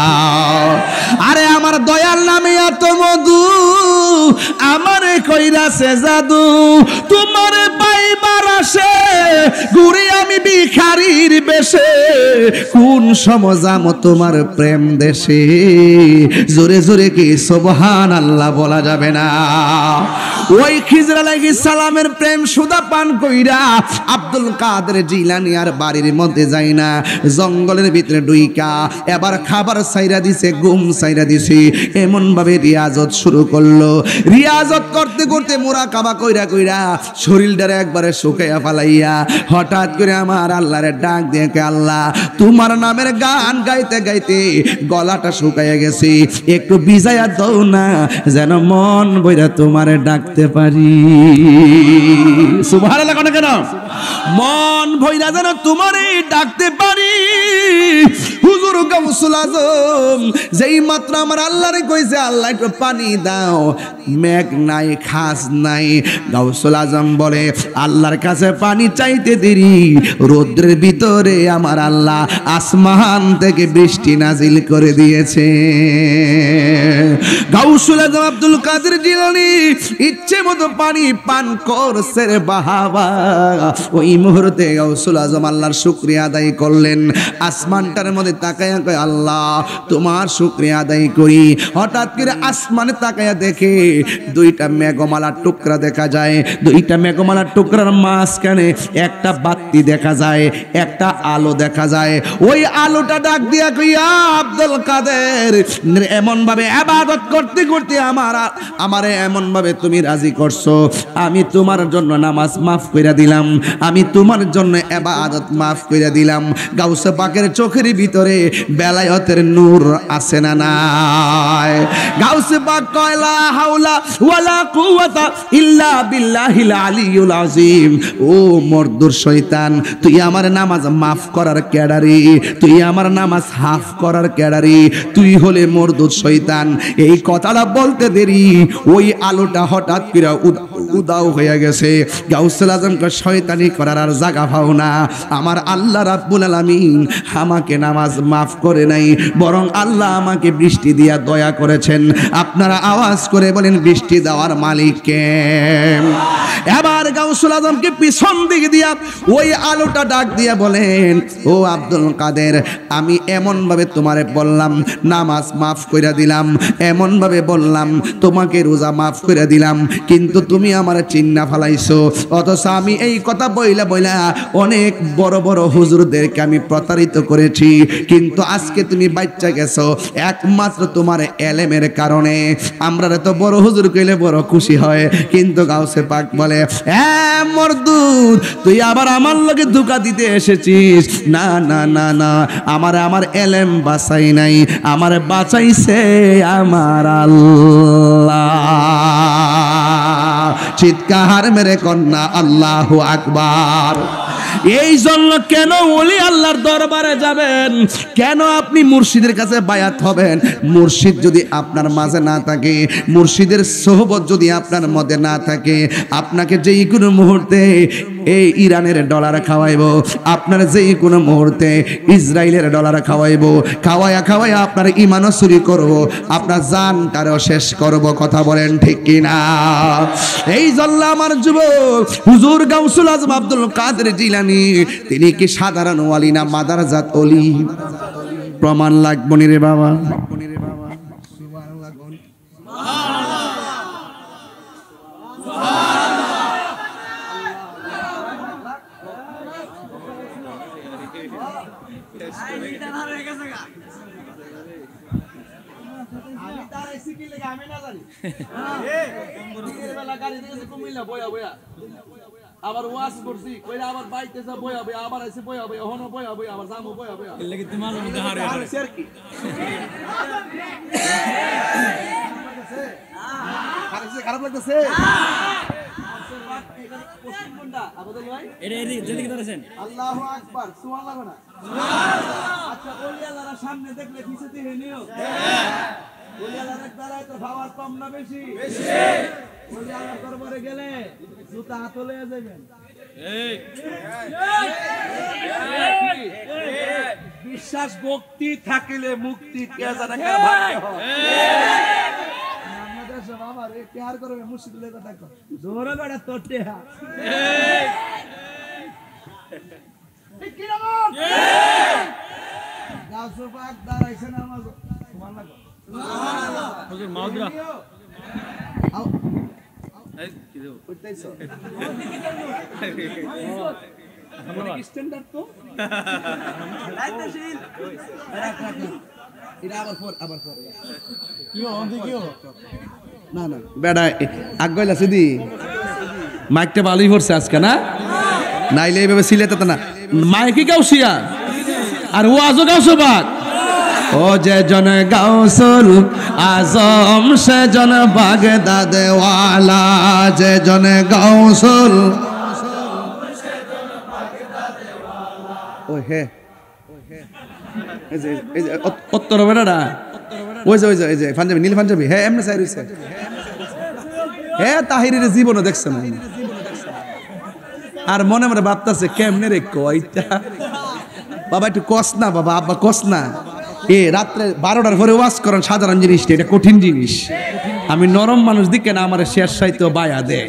আরে আমার দয়াল নামে এত মধু, আমারে কইরাছে জাদু, তোমার পাইবার আসে ঘুরে আমি ভিখারির বেশে, কোন সমজাম তোমার প্রেম দেশে? জোরে জোরে কি সুবহানাল্লাহ বলা যাবে না? ওই খিজর আলাইহিস সালামের প্রেম সুদা পান কইরা আব্দুল কাদের জিলানী আর বাড়ির মধ্যে যায় না, জঙ্গলের ভিতরে ডুইকা এবার খাবার সাইরা দিছে, ঘুম সাইরা দিছে, এমন ভাবে রিয়াজত শুরু করলো। রিয়াজত করতে করতে মুরাকাবা কইরা কইরা শরীরটারে একবারে শুকাইয়া ফালাইয়া হঠাৎ করে আমার আল্লাহরে ডাক দিয়ে, আল্লাহ তোমার নামের গান গাইতে গাইতে গলাটা শুকাইয়া গেছে, একটু ভিজাইয়া দাও না যেন মন বইরা তোমারে ডাকতে পারি। সুবহানাল্লাহ কেন? মন ভইরা যেন তোমারে ডাকতে পারি। হুজুর গাউসুল আজম যেই মাত্র আমার আল্লাহরে কইছে, আল্লাহ একটু পানি দাও, মেঘ নাই খাস নাই, গাউসুল আজম বলে আল্লাহর কাছে পানি চাইতে দেরি, রৌদ্রের ভিতরে আমার আল্লাহ আসমান থেকে বৃষ্টি নাজিল করে দিয়েছে। গাউসুল আজম আব্দুল কাদের জিলানী ইচ্ছে মতো পানি পান করছে রে বাবা। ওই মুহূর্তে গাউসুল আজম আল্লাহর শুকরিয়া আদায় করলেন, আসমানটার মধ্যে তাকায়া কয় আল্লাহ তোমার শুকরিয়া আদায় করি। হঠাৎ করে আসমানে তাকায়া দেখে দুইটা মেঘমালার টুকরা দেখা যায়, দুইটা মেঘমালার টুকরার মাঝখানে একটা বাতি দেখা যায়, একটা আলো দেখা যায়। ওই আলোটা ডাক দিয়া কইয়া আব্দুল কাদের এমন ভাবে ইবাদত করতে করতে আমারে এমন ভাবে তুমি রাজি করছো, আমি তোমার জন্য নামাজ মাফ কইরা দিলাম, আমি তোমার জন্য ইবাদত মাফ কইরা দিলাম। গাউসে পাকের চোখের ভিতরে বেলায়েতের নূর আছে না নাই? গাউসে পাক কয় লা হাওলা ওয়ালা কুওয়াতা ইল্লা বিল্লাহিল আলিয়্যুল আযীম। ও মর্দুর শয়তান, তুই আমার নামাজ মাফ করার ক্যাডারি, তুই আমার নামাজ হাফ করার ক্যাডারি, তুই হলে মর্দুর শয়তান। এই কথাটা বলতে দেরি ওই আলোটা হঠাৎ করে উদাও হয়ে গেছে। গাউসুল আজমকে শয়তানি করার আর জায়গা পাও না। আমার আল্লাহ রাব্বুল আলামিন আমাকে নামাজ মাফ করে নাই, বরং আল্লাহ আমাকে বৃষ্টি দিয়া দয়া করেছেন। আপনারা আওয়াজ করে বলেন বৃষ্টি দেওয়ার মালিক কে? এবার আর গাউসুল আজমকে পিছন দিক দিয়া ওই আলোটা ডাক দিয়া বলেন, ও আব্দুল কাদের, আমি এমন ভাবে তোমারে বললাম নামাজ মাফ কইরা দিলাম, এমন ভাবে বললাম তোমাকে রোজা মাফ কইরা দিলাম, কিন্তু তুমি আমারে চিন্না ফালাইছো। অথচ আমি এই কথা বইলা বইলা অনেক বড় বড় হুজুরদেরকে আমি প্রতারিত করেছি, কিন্তু আজকে তুমি বাচ্চা গেছো একমাত্র তোমার এলেমের কারণে। আমরা তো বড় হুজুর কইলে বড় খুশি হয়, কিন্তু গাউসে পাক বলে, মরদুদ তুই আবার আমার লগে ধোঁকা দিতে এসেছিস। না না না না, আমার এলেম বাঁচাই নাই, আমার বাঁচাইছে আমার আল্লাহ। চিৎকার মেরে কন্যা আল্লাহু আকবার। এই জন্য কেন ওলি আল্লাহর দরবারে যাবেন, কেন আপনি মুর্শিদের কাছে বায়াত হবেন? মুর্শিদ যদি আপনার মাঝে না থাকে, মুর্শিদের সোহবত যদি আপনার মধ্যে না থাকে, আপনাকে যেই কোনো মুহূর্তে এই ইরানের ডলার খাওয়াইবো, আপনার যেই কোনো মুহূর্তে ইসরায়েলের ডলার খাওয়াইবো, খাওয়ায়া খাওয়ায়া আপনার ইমানও চুরি করবো, আপনার জানটারও শেষ করব। কথা বলেন ঠিক কিনা? এই জন্য আমার যুবক হুজুর গাউসুল আজম আব্দুল কাদের জিলানী, তিনি কি সাধারণ ওয়ালি না মাদারজাত ওলি? প্রমাণ লাগবো নি রে বাবা। আবার ওয়াজ করছি কইরা আবার বাইতে যা বয়া বয়া আবার আইছে বয়া বয়া হনো বয়া বয়া আবার জামু বয়া বয়া এর লাগি তোমার মধ্যে হারে আর শের কি খারাপ লাগতেছে? আল্লাহু আকবার, সুবহানাল্লাহ না? আচ্ছা ওলি আল্লাহর সামনে দেখলে কিছু দিয়ে নিও। ওলি আল্লাহর দ্বারাই তো ভাবার কম না বেশি? ওলি আল্লাহর দরবারে গেলে জুতা হাতে লয়ে যাবেন। বিশ্বাস ভক্তি থাকিলে মুক্তি কে জানে কার ভাগ্যে হয়। আমাদের সব আমার এ কেয়ার করবে মুর্শিদ লেগে থাকো জোরে গড়া তোটে হা ঠিক কি না? গাছও পাক দাঁড়াইছে না আমার সুবহানাল্লাহ সুবহানাল্লাহ হুজুর মাউদরা আও এই কি দেব কইতাইছো আমরা স্ট্যান্ডার্ড তো লাইনশীল রাখ এটা আবার কি হন কি না না বেডা আগাইলা সিদি মাইকটা ভালোই পড়ছে আজকে না, নাইলে এইভাবে সিলেতে না মাইকি গাউসিয়া আর ওয়াজও গাউসো বাক। ও যে জন গাউসুল আজম সে জন বাগদাদ ওয়ালা, যে জন গাউসুল ও হে এই যে উত্তর বেড়াটা ওই যে পাঞ্জাবি নীল পাঞ্জাবি, হ্যাঁ এমনি চাই রইছে, হ্যাঁ তাহিরের জীবনও দেখছে না। আর মনে মনে ভাবতেছে কেমনে রে কয়টা বাবা, একটু কস না বাবা, আব্বা কস না। রাত্রে 12টার পরে ওয়াজ করেন সাধারণ জিনিস, এটা কঠিন জিনিস। আমি নরম মানুষ দিকে না আমার শেষ সাইতে বায়া দে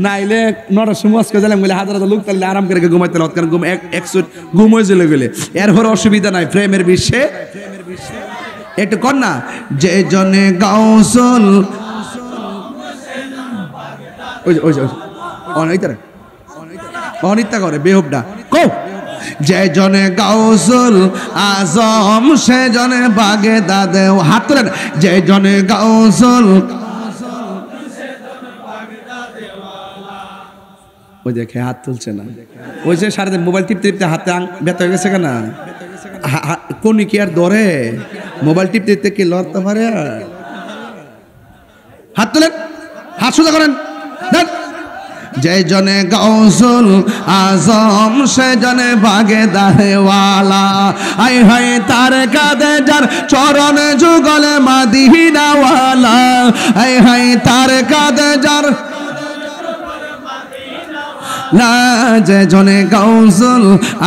নাইলে নটার সময় ওয়াজ করে দিলাম বলে হাজার হাজার লোক তাহলে আরাম করে ঘুমাইতে হত, কারণ ঘুম একশো ঘুম হয়ে চলে গেলে এর পরে অসুবিধা নাই। প্রেমের বিশ্বে একটু কর না, যে জনে গাউসুল অনিতা করে বেহবটা কো, যে জনে গাউসুল আজম সে জনে বাগদাদ, হাত তোলেন, যে জনে গাউসুল ওই দেখে হাত তুলছে না, ওই যে সারাদিন মোবাইল টিপতে টিপতে হাতে ব্যথা হয়ে গেছে কেন, কোন কি আর ধরে মোবাইল টিপতে টিপতে কি লড়তে পারে? হাত তোলেন, হাত সোজা করেন। যে জনে গাউসুল আজম সে জনে বাগদাদ ওয়ালা, আই হাই তার কাঁধে যার চরণ যুগলে মদিনা ওয়ালা, আই হাই তার কাঁধে যার লা যে জনে গাউসুল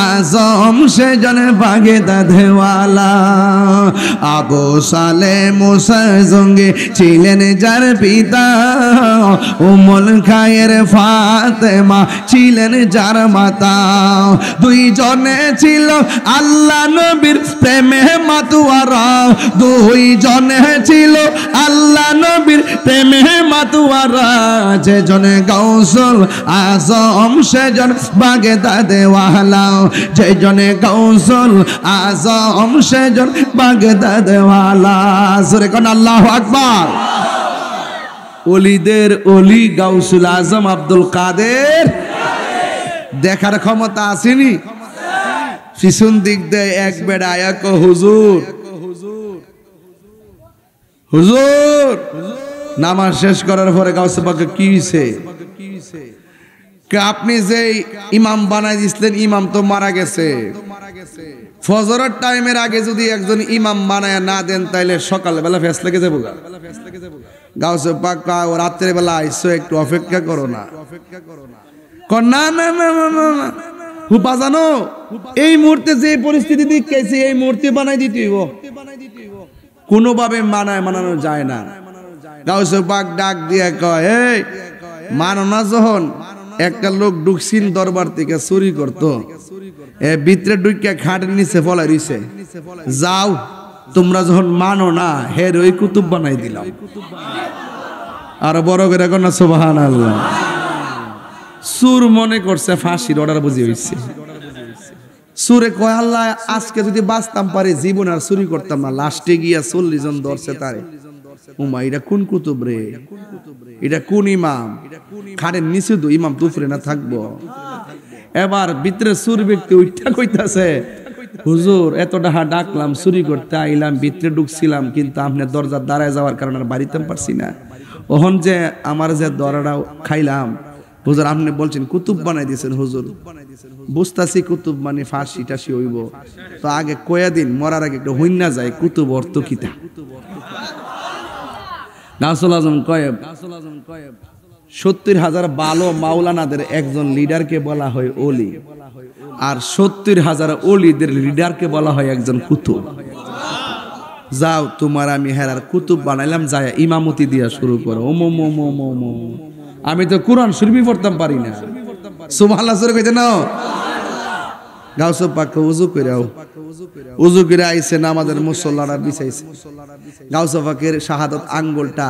আজম সে জনে বাগেদা দেওয়ালা আবু সালে মুসা জঙ্গে ছিলেন যার পিতা উম্মুল খায়ের ফাতেমা ছিলেন যার মাতা দুইজনে ছিল আল্লাহ নবীর প্রেমে মাতুয়ারা দুইজনে ছিল আল্লাহ নবীর প্রেমে মাতুয়ারা যে জনে গাউসুল আজম সে জন বাগেদা দেওয়ালা যে জনে গাউসুল আজম সে জন বাগেদা দেওয়ালা জোরে কোন আল্লাহু আকবার ওলিদের ওলি গাউসুল আজম আব্দুল কাদের দেখার ক্ষমতা আসেনি পিছন দিক দিয়ে এক বেড়া আয়াক হুজুর হুজুর নামাজ শেষ করার পরে গাউসে পাকে কি হইছে আপনি যে ইমাম বানাই দিছিলেন ইমাম তো মারা গেছে ফজরের টাইমের আগে যদি একজন ইমাম বানায় না দেন তাইলে সকালবেলা ফেস লেগে যাবো গাউসে পাক রাত্রে বেলা আইসো একটু অপেক্ষা করো না না না না না না হুপা জানো এই মুহূর্তে যে পরিস্থিতি দেখতেছি এই মুহূর্তে বানাই দিতে হইব কোনোভাবে মানানো যায় না গাউসে পাক ডাক দিয়ে কয় এই মানো না যখন একটা লোক ঢুকছিন দরবার থেকে চুরি করতো ভিতরে ঢুকিয়া খাটের নিচে ফলাই রইছে যাও তোমরা যখন মানো না হের ওই কুতুব বানাই দিলাম আর বড় করে কোন সুবহানাল্লাহ সুর মনে করছে ফাঁসির অর্ডার বুঝি হইছে সুরে কয় আল্লাহ আজকে যদি বাঁচতাম পারে জীবন আর চুরি করতাম না লাস্টে গিয়া 40 জন ধরছে তারে উমা এটা কোন কুতুব রে এটা কোন ইমাম খাটের নিচে তো ইমাম দুপুরে না থাকবো এবার ভিতরে সুর ব্যক্তি উঠা কইতাছে হুজুর এতটা ডাকলাম চুরি করতে আইলাম ভিতরে ঢুকছিলাম কিন্তু আপনার দরজার দাঁড়ায় যাওয়ার কারণে আর বাড়িতে পারছি না ওহন যে আমার যে দরাটা খাইলাম হুজুর আপনি বলছেন কুতুব বানাই দিয়েছেন হুজুর বুঝতাছি কুতুব মানে ফাঁসি টাসি হইব তো আগে কয়া দিন মরার আগে একটু হইন না যায় কুতুব অর্থ কিতা গাউসুল আজম কয়েব 70,000 বালো মাওলানাদের একজন লিডারকে বলা হয় ওলি আর 70,000 ওলিদের লিডারকে বলা হয় একজন কুতুব যাও তোমার আমি হেরার কুতুব বানাইলাম যায় ইমামতি দিয়া শুরু করো আমি তো কোরআন শরীফই পড়তাম পারি না সুবহানাল্লাহ জোরে কইতে নাও গাউসে পাক ওযু করে আইছে নামাজের মুসল্লারা বিছাইছে গাউসে পাকের শাহাদাত আঙ্গুলটা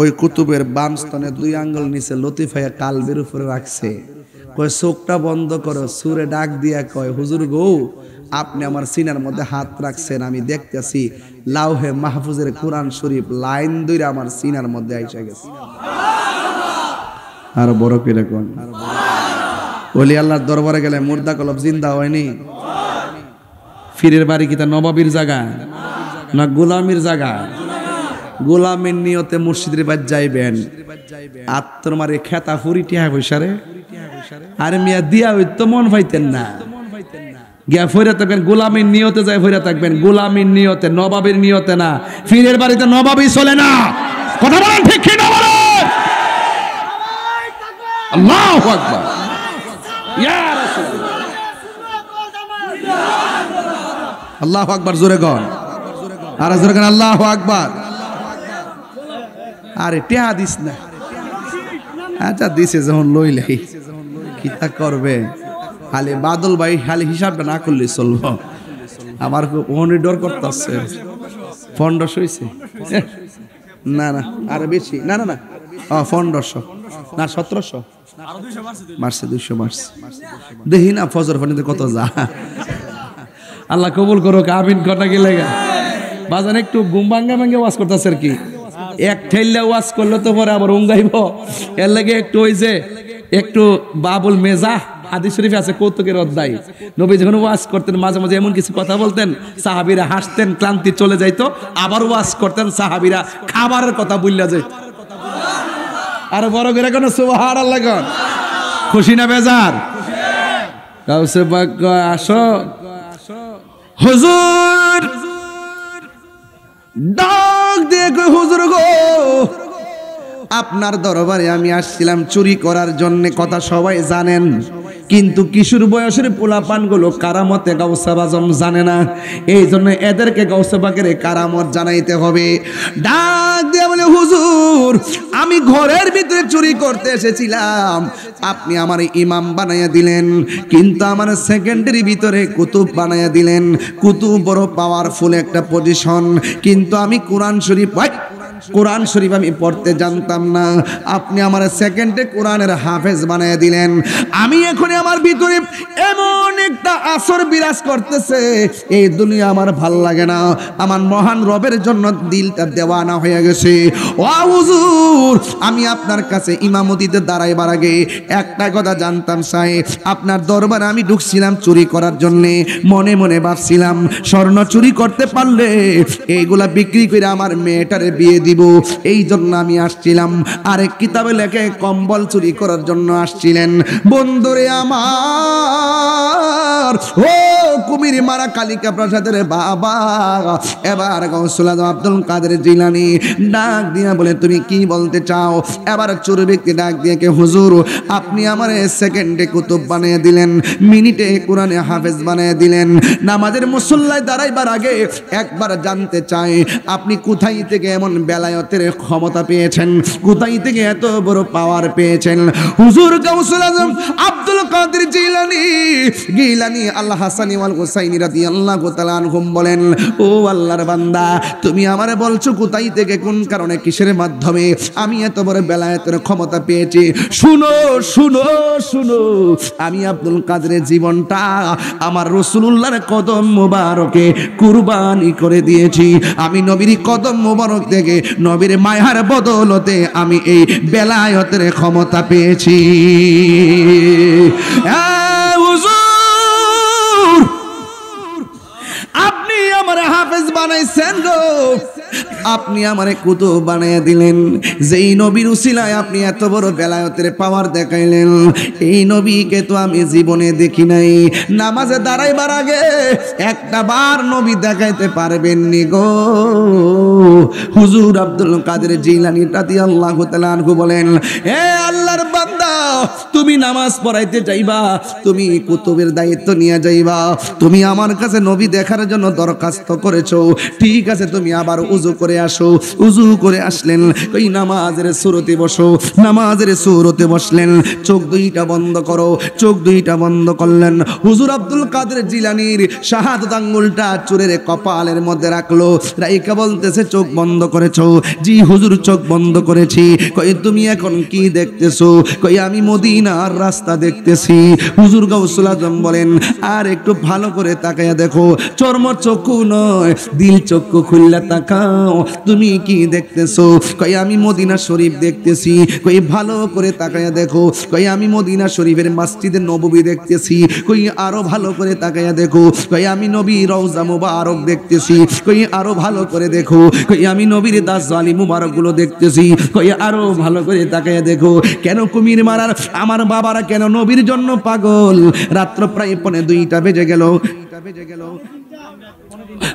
ওই কুতুবের বাম স্তনে 2 আঙ্গুল নিচে লতিফায়া কালবের উপরে রাখছে কয় চোখটা বন্ধ করো সুরে ডাক দিয়া কয় হুজুর গো আপনি আমার সিনার মধ্যে হাত রাখছেন আমি দেখতেছি লাউহে মাহফুজের কোরআন শরীফ লাইন ধরে আমার সিনার মধ্যে আইসা গেছে আর বড় করে কোন ওলি আল্লাহর দরবারে গেলে মুর্দা কলব জিন্দা হয়নি ফিরের বাড়ি কি তা নবাবীর জায়গা না গোলামির জায়গা গোলামের নিয়তে মসজিদের বাদ যাইবেন আত্মর মারে খেতা ফুরি টিহা পয়সারে আরে মিয়া দিয়া হই তো মন পাইতেন না গিয়া ফইরা থাকবেন গোলামের নিয়তে যায় ফইরা থাকবেন গোলামের নিয়তে নবাবের নিয়তে না ফিরের বাড়িতে নবাবই চলে না কথা বলেন ঠিক কি না বলেন আল্লাহু আকবার ইয়া রাসূলুল্লাহ আল্লাহু আকবার জোরে কোন আর জোরে কোন আল্লাহু আকবার আরে টিয়া দিস না আচ্ছা দিছে যখন লইলাই কি তা করবে খালি বাদল ভাই খালি হিসাবটা না করলে চলবো আমার ওহনি ডর করতেছে 1500 হইছে না না আর বেশি না না না 1500 না 1700 মারছে 200 মারছে দেখি না ফজর পানিতে কত যা আল্লাহ কবুল করো আমিন কটা গেলে বাজান একটু ঘুম ভাঙ্গা ওয়াজ করতেছে আর কি এক ঠেললে ওয়াজ করলে তো পরে আবার উঙ্গাইব এর লাগে একটু ওই যে একটু বাবুল মেজা হাদিস শরীফে আছে কৌতুকের অধ্যায় নবী যখন ওয়াজ করতেন মাঝে মাঝে এমন কিছু কথা বলতেন সাহাবীরা হাসতেন ক্লান্তি চলে যাইতো আবার ওয়াজ করতেন সাহাবীরা খাবারের কথা ভুলিয়া যাইত আর বড় করে কোন সুবহানাল্লাহ কোন খুশি না বেজার গাউসে পাক আসো হুজুর ডাক দিয়ে কই হুজুর গো আপনার দরবারে আমি আসছিলাম চুরি করার জন্য, কথা সবাই জানেন, কিন্তু কিশোর বয়সের পোলাপানগুলো কারামতে গাউসে আজম জানে না, এই জন্য এদেরকে গাউসে পাকের কারামত জানাইতে হবে। ডাক দিয়ে বলে, হুজুর আমি ঘরের ভিতরে চুরি করতে এসেছিলাম, আপনি আমার ইমাম বানাইয়া দিলেন, কিন্তু আমার সেকেন্ডারি ভিতরে কুতুব বানাইয়া দিলেন। কুতুব বড় পাওয়ারফুল একটা পজিশন, কিন্তু আমি কোরআন শরীফ আমি পড়তে জানতাম না, আপনি আমার সেকেন্ডে কোরআনের হাফেজ বানিয়ে দিলেন। আমি এখন আমার ভিতরে এমন একটা আসর বিরাজ করতেছে, এই দুনিয়া আমার ভাল লাগে না, আমার মহান রবের জন্য দিলটা দেওয়ানা হয়ে গেছে। ও হুজুর, আমি আপনার কাছে ইমামতিতে দাঁড়াইবার আগে একটা কথা জানতাম সাহেব, আপনার দরবারে আমি ঢুকছিলাম চুরি করার জন্যে, মনে মনে ভাবছিলাম স্বর্ণ চুরি করতে পারলে এইগুলা বিক্রি করে আমার মেয়েটারে বিয়ে দিব, এই জন্য আমি আসছিলাম। আরেক কিতাবে লেখে কম্বল চুরি করার জন্য আসছিলেন। বন্ধুরে আমার, ও কুমির মারা কালিকা প্রসাদের বাবা, এবার গৌসুল আজম আব্দুল কাদের জিলানী ডাক দিয়া বলে, তুমি কি বলতে চাও? এবার চোর ব্যক্তি ডাক দিয়ে কে, হুজুর আপনি আমার সেকেন্ডে কুতুব বানিয়ে দিলেন, মিনিটে কোরআনে হাফেজ বানিয়ে দিলেন, নামাজের মুসল্লায় দাঁড়াইবার আগে একবার জানতে চাই আপনি কোথায় থেকে এমন বেলায়েতের ক্ষমতা পেয়েছেন, কোথায় থেকে এত বড় পাওয়ার পেয়েছেন? হুজুর গাউসুল আজম আব্দুল কাদের গিলানী আল্লাহ হাসানি ওয়াল হুসাইনি রাদিয়াল্লাহু তাআলা আনহুম বলেন, ও আল্লাহর বান্দা, তুমি আমারে বলছো কোথায় থেকে, কোন কারণে, কিসের মাধ্যমে আমি এত বড় বেলায়েতের ক্ষমতা পেয়েছি? শুনো শুনো শুনো, আমি আব্দুল কাদের জীবনটা আমার রাসূলুল্লাহর কদম মোবারকে কুরবানি করে দিয়েছি। আমি নবীর কদম মোবারক থেকে, নবীর মায়ার বদলতে আমি এই বেলায়েতের ক্ষমতা পেয়েছি। হুজুর আপনি আমার হাফেজ বানাইছেন গো, আপনি আমারে কুতুব বানাইয়া দিলেন, যেই নবীর উসিলায় আপনি এত বড় বেলায়েতের পাওয়ার দেখাইলেন, এই নবীকে তো আমি জীবনে দেখি নাই। নামাজে দাঁড়াইবার আগে একটা বার নবী দেখাইতে পারবেননি গো। হুজুর আব্দুল কাদের জিলানী রাদিয়াল্লাহু তাআলা আনহু বলেন, হে আল্লাহর বান্দা, তুমি নামাজ পড়াইতে যাইবা, তুমি কুতুবের দায়িত্ব নিয়ে যাইবা, তুমি আমার কাছে নবী দেখার জন্য দরখাস্ত করেছো, ঠিক আছে, তুমি আবার উযু করে আসো। উযু করে আসলেন, ওই নামাজের সুরতে বসো, নামাজের সুরতে বসলেন, চোখ দুইটা বন্ধ করো, চোখ দুইটা বন্ধ করলেন। হুজুর আব্দুল কাদের জিলানীর শাহাদাত আঙ্গুলটা চুরের কপালের মধ্যে রাখলো, রাইকা বলতেছে, চোখ বন্ধ করেছো? জি হুজুর, চোখ বন্ধ করেছি। কই তুমি এখন কি দেখতেছো? কই আমি মদিনার রাস্তা দেখতেছি। হুজুর গাউসুল আজম বলেন, আর একটু ভালো করে তাকায়া দেখো, চর্ম চক্ষু নয়, দিল চক্ষু খুললা তাকাও, তুমি কি দেখতেছো? কই আমি মদিনা শরীফ দেখতেছি। কই ভালো করে তাকায়া দেখো, কই আমি মদিনা শরীফের মসজিদে নববী দেখতেছি। কই আরো ভালো করে তাকায়া দেখো, কই আমি নবী রওজা মুবারক দেখতেছি। কই আরো ভালো করে দেখো, কই আমি নবীর দাজ্জালি মুবারক গুলো দেখতেছি। কই আরো ভালো করে তাকায়া দেখো, কেন কুমির মারার আমার বাবারা কেন নবীর জন্য পাগল? রাত্র প্রায় 2:45 বেজে গেল,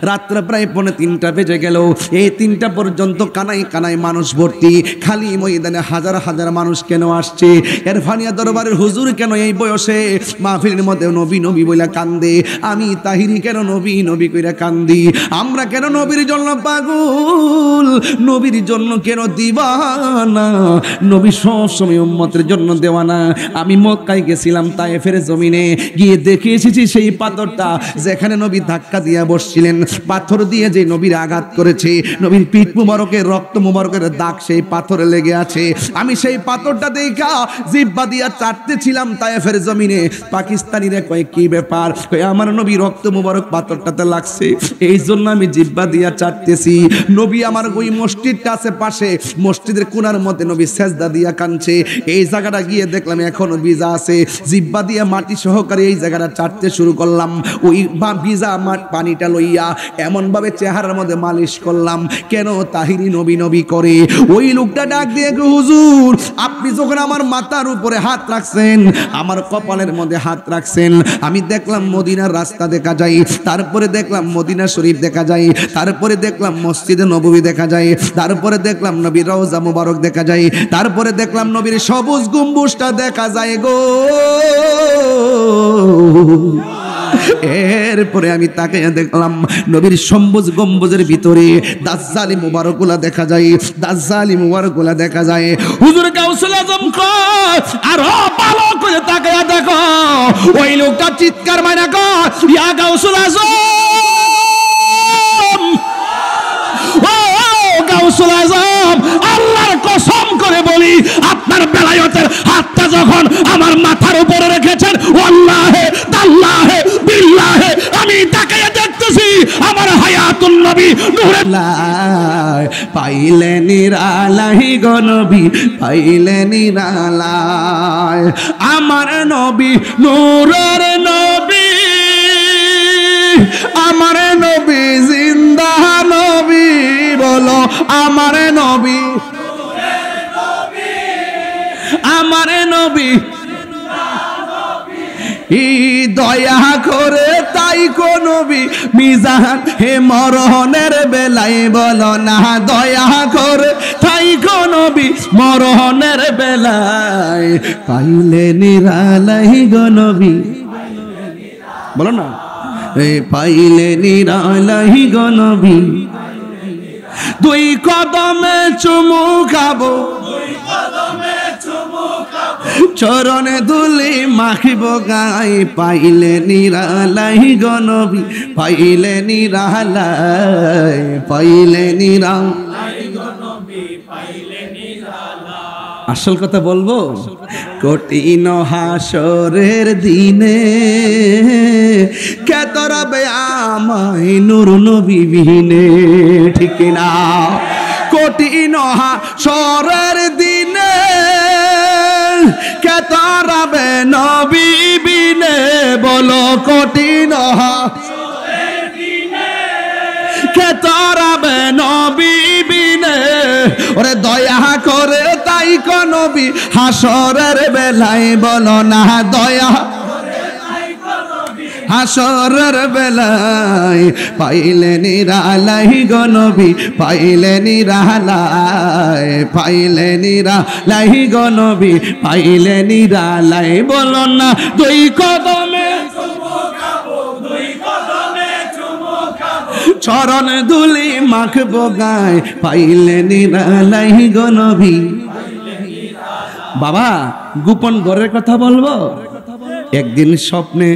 রাত্র প্রায় 2:45 বেজে গেল। এই 3টা পর্যন্ত কানায় কানায় মানুষ ভর্তি, খালি ময়দানে হাজার হাজার মানুষ কেন আসছে? এরফানিয়া দরবারের হুজুর কেন এই বয়সে মাহফিলের মধ্যে নবী নবী বইলা কান্দে? আমি তাহিরি কেন নবী নবী কইরা কান্দি? আমরা কেন নবীর জন্য পাগল? নবীর জন্য কেন দিবানা? নবী সব সময় উম্মতের জন্য দেওয়ানা। আমি মক্কায় গেছিলাম, তায়েফের জমিনে গিয়ে দেখে এসেছি সেই পাথরটা যেখানে নবী ধাক্কা দিয়া বসছিলেন, পাথর দিয়ে যে নবীর আঘাত করেছে, নবীর পিঠ মুবারকের রক্ত মুবারকের দাগ সেই পাথরে লেগে আছে। আমি সেই পাথরটা দেখা জিহ্বা দিয়া চাটতেছিলাম তায়েফের জমিনে। পাকিস্তানিরা কয়, কি ব্যাপার? কয়, আমার নবী রক্ত মুবারক পাথরটাতে লাগছে, এই জন্য আমি জিহ্বা দিয়া চাটতেছি। নবী আমার ওই মসজিদটা আছে পাশে, মসজিদের কোণার মধ্যে নবী সেজদা দিয়া কাঁদছে। এই জায়গাটা গিয়ে দেখলাম এখনো ভিজা আছে, জিহ্বা দিয়ে মাটি সহকারে এই জায়গাটা চাটতে শুরু করলাম। ওই ভিজা পানিটা লইয়া দিয়া এমন ভাবে চেহারার মধ্যে মালিশ করলাম, কেন তাহিরি নবী নবী করে। ওই লোকটা ডাক দিয়ে হুজুর, আপনি যখন আমার মাথার উপরে হাত রাখছেন, আমার কপালের মধ্যে হাত রাখছেন, আমি দেখলাম মদিনার রাস্তা দেখা যায়, তারপরে দেখলাম মদিনা শরীফ দেখা যায়, তারপরে দেখলাম মসজিদে নববী দেখা যায়, তারপরে দেখলাম নবীর রওজা মুবারক দেখা যায়, তারপরে দেখলাম নবীর সবুজ গম্বুজটা দেখা যায় গো। এরপরে আমি তাকে দেখলাম নবীর সবুজ গম্বুজের ভিতরে দাজ্জালি মুবারকগুলা দেখা যায়, দাজ্জালি মুবারকগুলা দেখা যায়। হুজুর গাউসুল আজম কয় আরো ভালো করে তাকায়া দেখো, ওই লোকটা চিৎকার মাইরা কয় ইয়া গাউসুল আজম, ও গাউসুল আজম, আল্লাহর কসম করে বলি আপনার বেলায়েতের হাতটা যখন আমার মাথার উপরে রেখেছেন, ওয়াল্লাহি তাল্লাহি বিল্লাহি আমি তাকায়া দেখতেছি আমার হায়াতুন নবী নূরে পাইলে নিরালাই গো নবী, পাইলে নিরালাই আমার নবী নূরের নবী, আমার নবী জিন্দা নবী, বলো আমার নবী, আমার নবী দয়া করে তাই কো নবী মিজান হে মরণের বেলায়, বলো না দয়া করে তাই কো নবী মরণের বেলায়, পাইলে নিরালাই গো নবী, বলো না পাইলে নিরালাই গো নবী, দুই কদমে চুমু খাবো, চরণে ধুলি মাখিব গাই, পাইলে নিরালাই গো নবী, পাইলে নিরালাই, পাইলে নিরালাই গো নবী, পাইলে নিরালাই। আসল কথা বলবো, কঠিন হাসরের দিনে কে তরাবে আমায় নূর নবী বিহীনে, ঠিক না? কঠিন হাসরের দিনে কে তরাবে নবী বিনে, বলো কঠিন হাসরের দিনে কে তরাবে নবী বিনে, ওরে দয়া করে তাই কো নবী হাসরের বেলায়, বলো না দয়া হাসরের বেলায়, পাইলে নিরালাই গো নবী, পাইলে নিরালাই, পাইলে নিরালাই গো নবী, পাইলে নিরালাই, বলো না দুই কদমে চরণ ধুলি মাখবো গায়, পাইলে নিরালাই গো নবী। বাবা গোপন ঘরের কথা বলবো, একদিন স্বপ্নে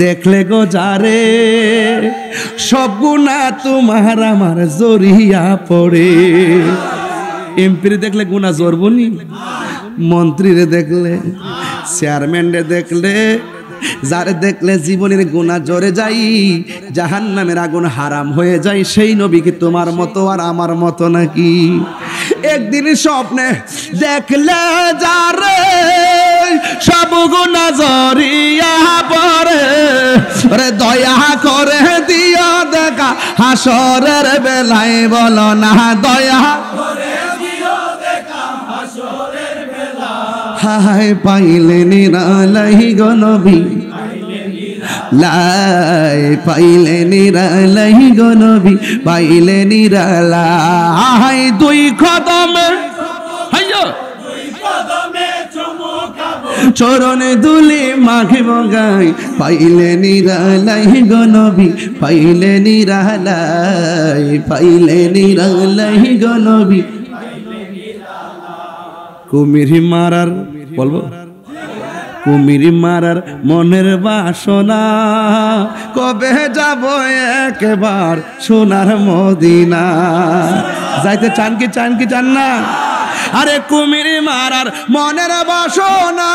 দেখলে গো যারে, সব গুনাহ তোমার আমার জড়িয়া পড়ে। এমপিরে দেখলে গুনাহ জড়বনি, মন্ত্রীরে দেখলে, চেয়ারম্যানরে দেখলে, যারে দেখলে জীবনের গুনাহ জড়ে যাই, জাহান্নামের আগুন হারাম হয়ে যায়, সেই নবী কি তোমার মতো আর আমার মতো নাকি? একদিন স্বপ্নে দেখলে যারে, সব গুনাহ জড়িয়া পড়ে, ওরে দয়া করে দিও দেখা হাসরের বেলায়, বলো না দয়া করে দিও দেখা হাসরের বেলায়, হায় পাইলে নিরালাই গো নবী, লাই পাইলে নিরালাই গো নবী, পাইলে নিরালাই, দুই কদমে চরণে ধুলি মাখিব গাই, পাইলে নিরালাই গো নবী, পাইলে নিরালাই, পাইলে নিরালাই গো নবী। কুমির মারার বলবো, কুমির মারার মনের বাসনা, কবে যাব একবার সোনার মদিনা। যাইতে চান কি চান কি চান না? আরে কুমির মারার মনের বাসনা,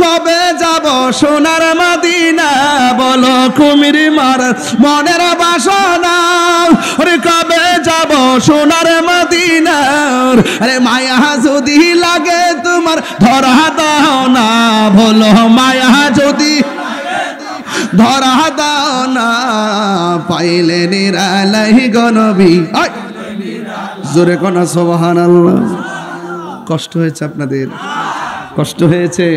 কবে যাব সোনার মদিনা, বলো কুমির মারার মনের বাসনা, আরে কবে যাব সোনার মদিনা। আরে মায়া যদি লাগে তোমার ধরা দাও না, বলো মায়া যদি ধরা দাও না পাইলে নিরালাই গো নবী জোরে কোন সুবহানাল্লাহ কষ্ট হয়েছে আপনাদের কষ্ট হয়েছে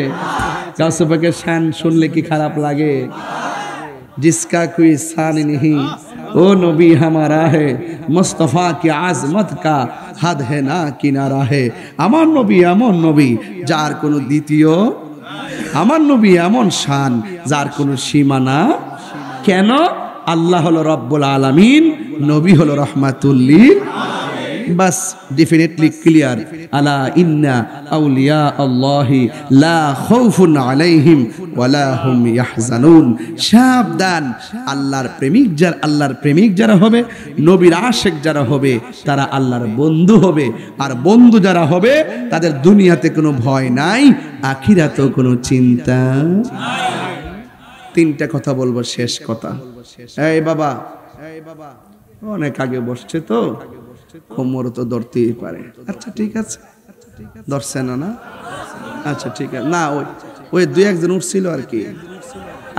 গাউসে পাকের শান শুনলে কি খারাপ লাগে जिसका कोई शान नहीं ओ नबी हमारा है मुस्तफ़ा की आजमत का हद है ना किनारा है আমার নবী এমন নবী যার কোনো দ্বিতীয় আমার নবী এমন শান যার কোনো সীমানা কেন আল্লাহ হলো রব্বুল আলামিন নবী হলো রাহমাতুল লিল বাস ডেফিনেটলি ক্লিয়ার আলা ইন্না আউলিয়া আল্লাহি লা খাউফুন আলাইহিম ওয়ালা হুম ইয়াহজানুন সাবধান আল্লাহর প্রেমিক যারা হবে নবীর আশিক যারা হবে তারা আল্লাহর বন্ধু হবে আর বন্ধু যারা হবে তাদের দুনিয়াতে কোনো ভয় নাই আখিরাতেও কোনো চিন্তা নাই তিনটা কথা বলবো শেষ কথা এই বাবা অনেক আগে বসছে তো কোমর তো ধরতেই পারে আচ্ছা ঠিক আছে ধরছে না আচ্ছা ঠিক আছে না ওই দুই একজন উঠছিল আর কি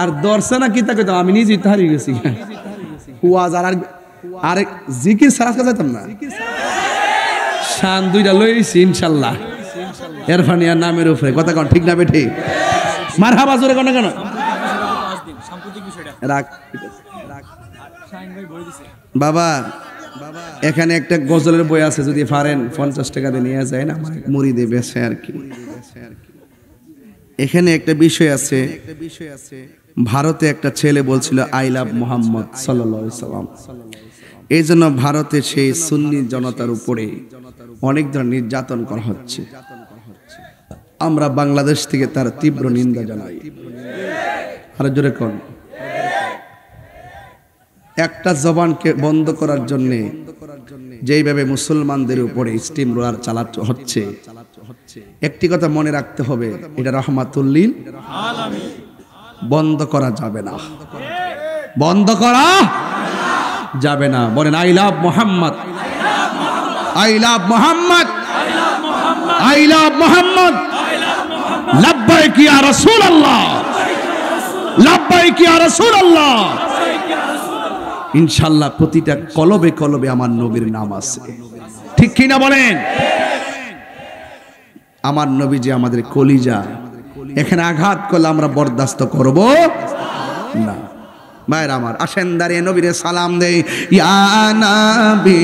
আর ধরছে না কি তা কইতাম আমি নিজেই তো হারিয়ে গেছি ওয়াজ আর আরেক জিকির সারা কাজ যেতাম না শান দুইটা লইছি ইনশাআল্লাহ এরফানিয়া নামের উপরে কথা কোন ঠিক না বেঠে মারহাবা জোরে কোন কেন রাখ বাবা এখানে একটা গজলের বই আছে যদি পারেন 50 টাকা দিয়ে নিয়ে যায় না মুড়ি দেবে সে আর কি এখানে একটা বিষয় আছে ভারতে একটা ছেলে বলছিল আই লাভ মুহাম্মদ সাল্লাল্লাহু আলাইহি সাল্লাম এই জন্য ভারতে সেই সুন্নি জনতার উপরে অনেক ধরনের নির্যাতন করা হচ্ছে আমরা বাংলাদেশ থেকে তার তীব্র নিন্দা জানাই আর জোরে কোন একটা জবানকে বন্ধ করার জন্য যেইভাবে মুসলমানদের উপরে স্টিম রোলার চালাতে হচ্ছে একটি কথা মনে রাখতে হবে এটা রাহমাতুল লিল আলামিন বন্ধ করা যাবে না বন্ধ করা যাবে না বলেন I love Muhammad I love Muhammad I love Muhammad লাব্বাইক ইয়া রাসূলুল্লাহ লাব্বাইক ইয়া রাসূলুল্লাহ ইনশাআল্লাহ প্রতিটা কলবে কলবে আমার নবীর নাম আছে ঠিক কি না বলেন আমার নবী যে আমাদের কলিজা এখানে আঘাত করলে আমরা বরদাস্ত করব না ভাইরা আমার আসেন দাঁড়িয়ে নবীরে সালাম দেই ইয়া নবী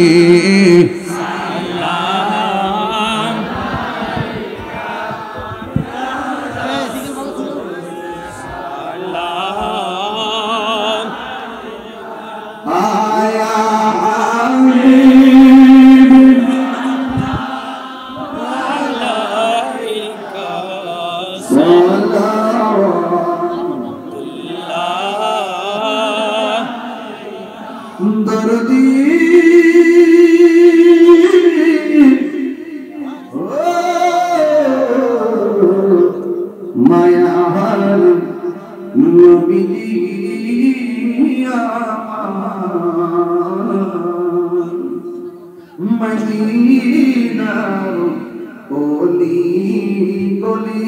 Madina, Oli, Oli.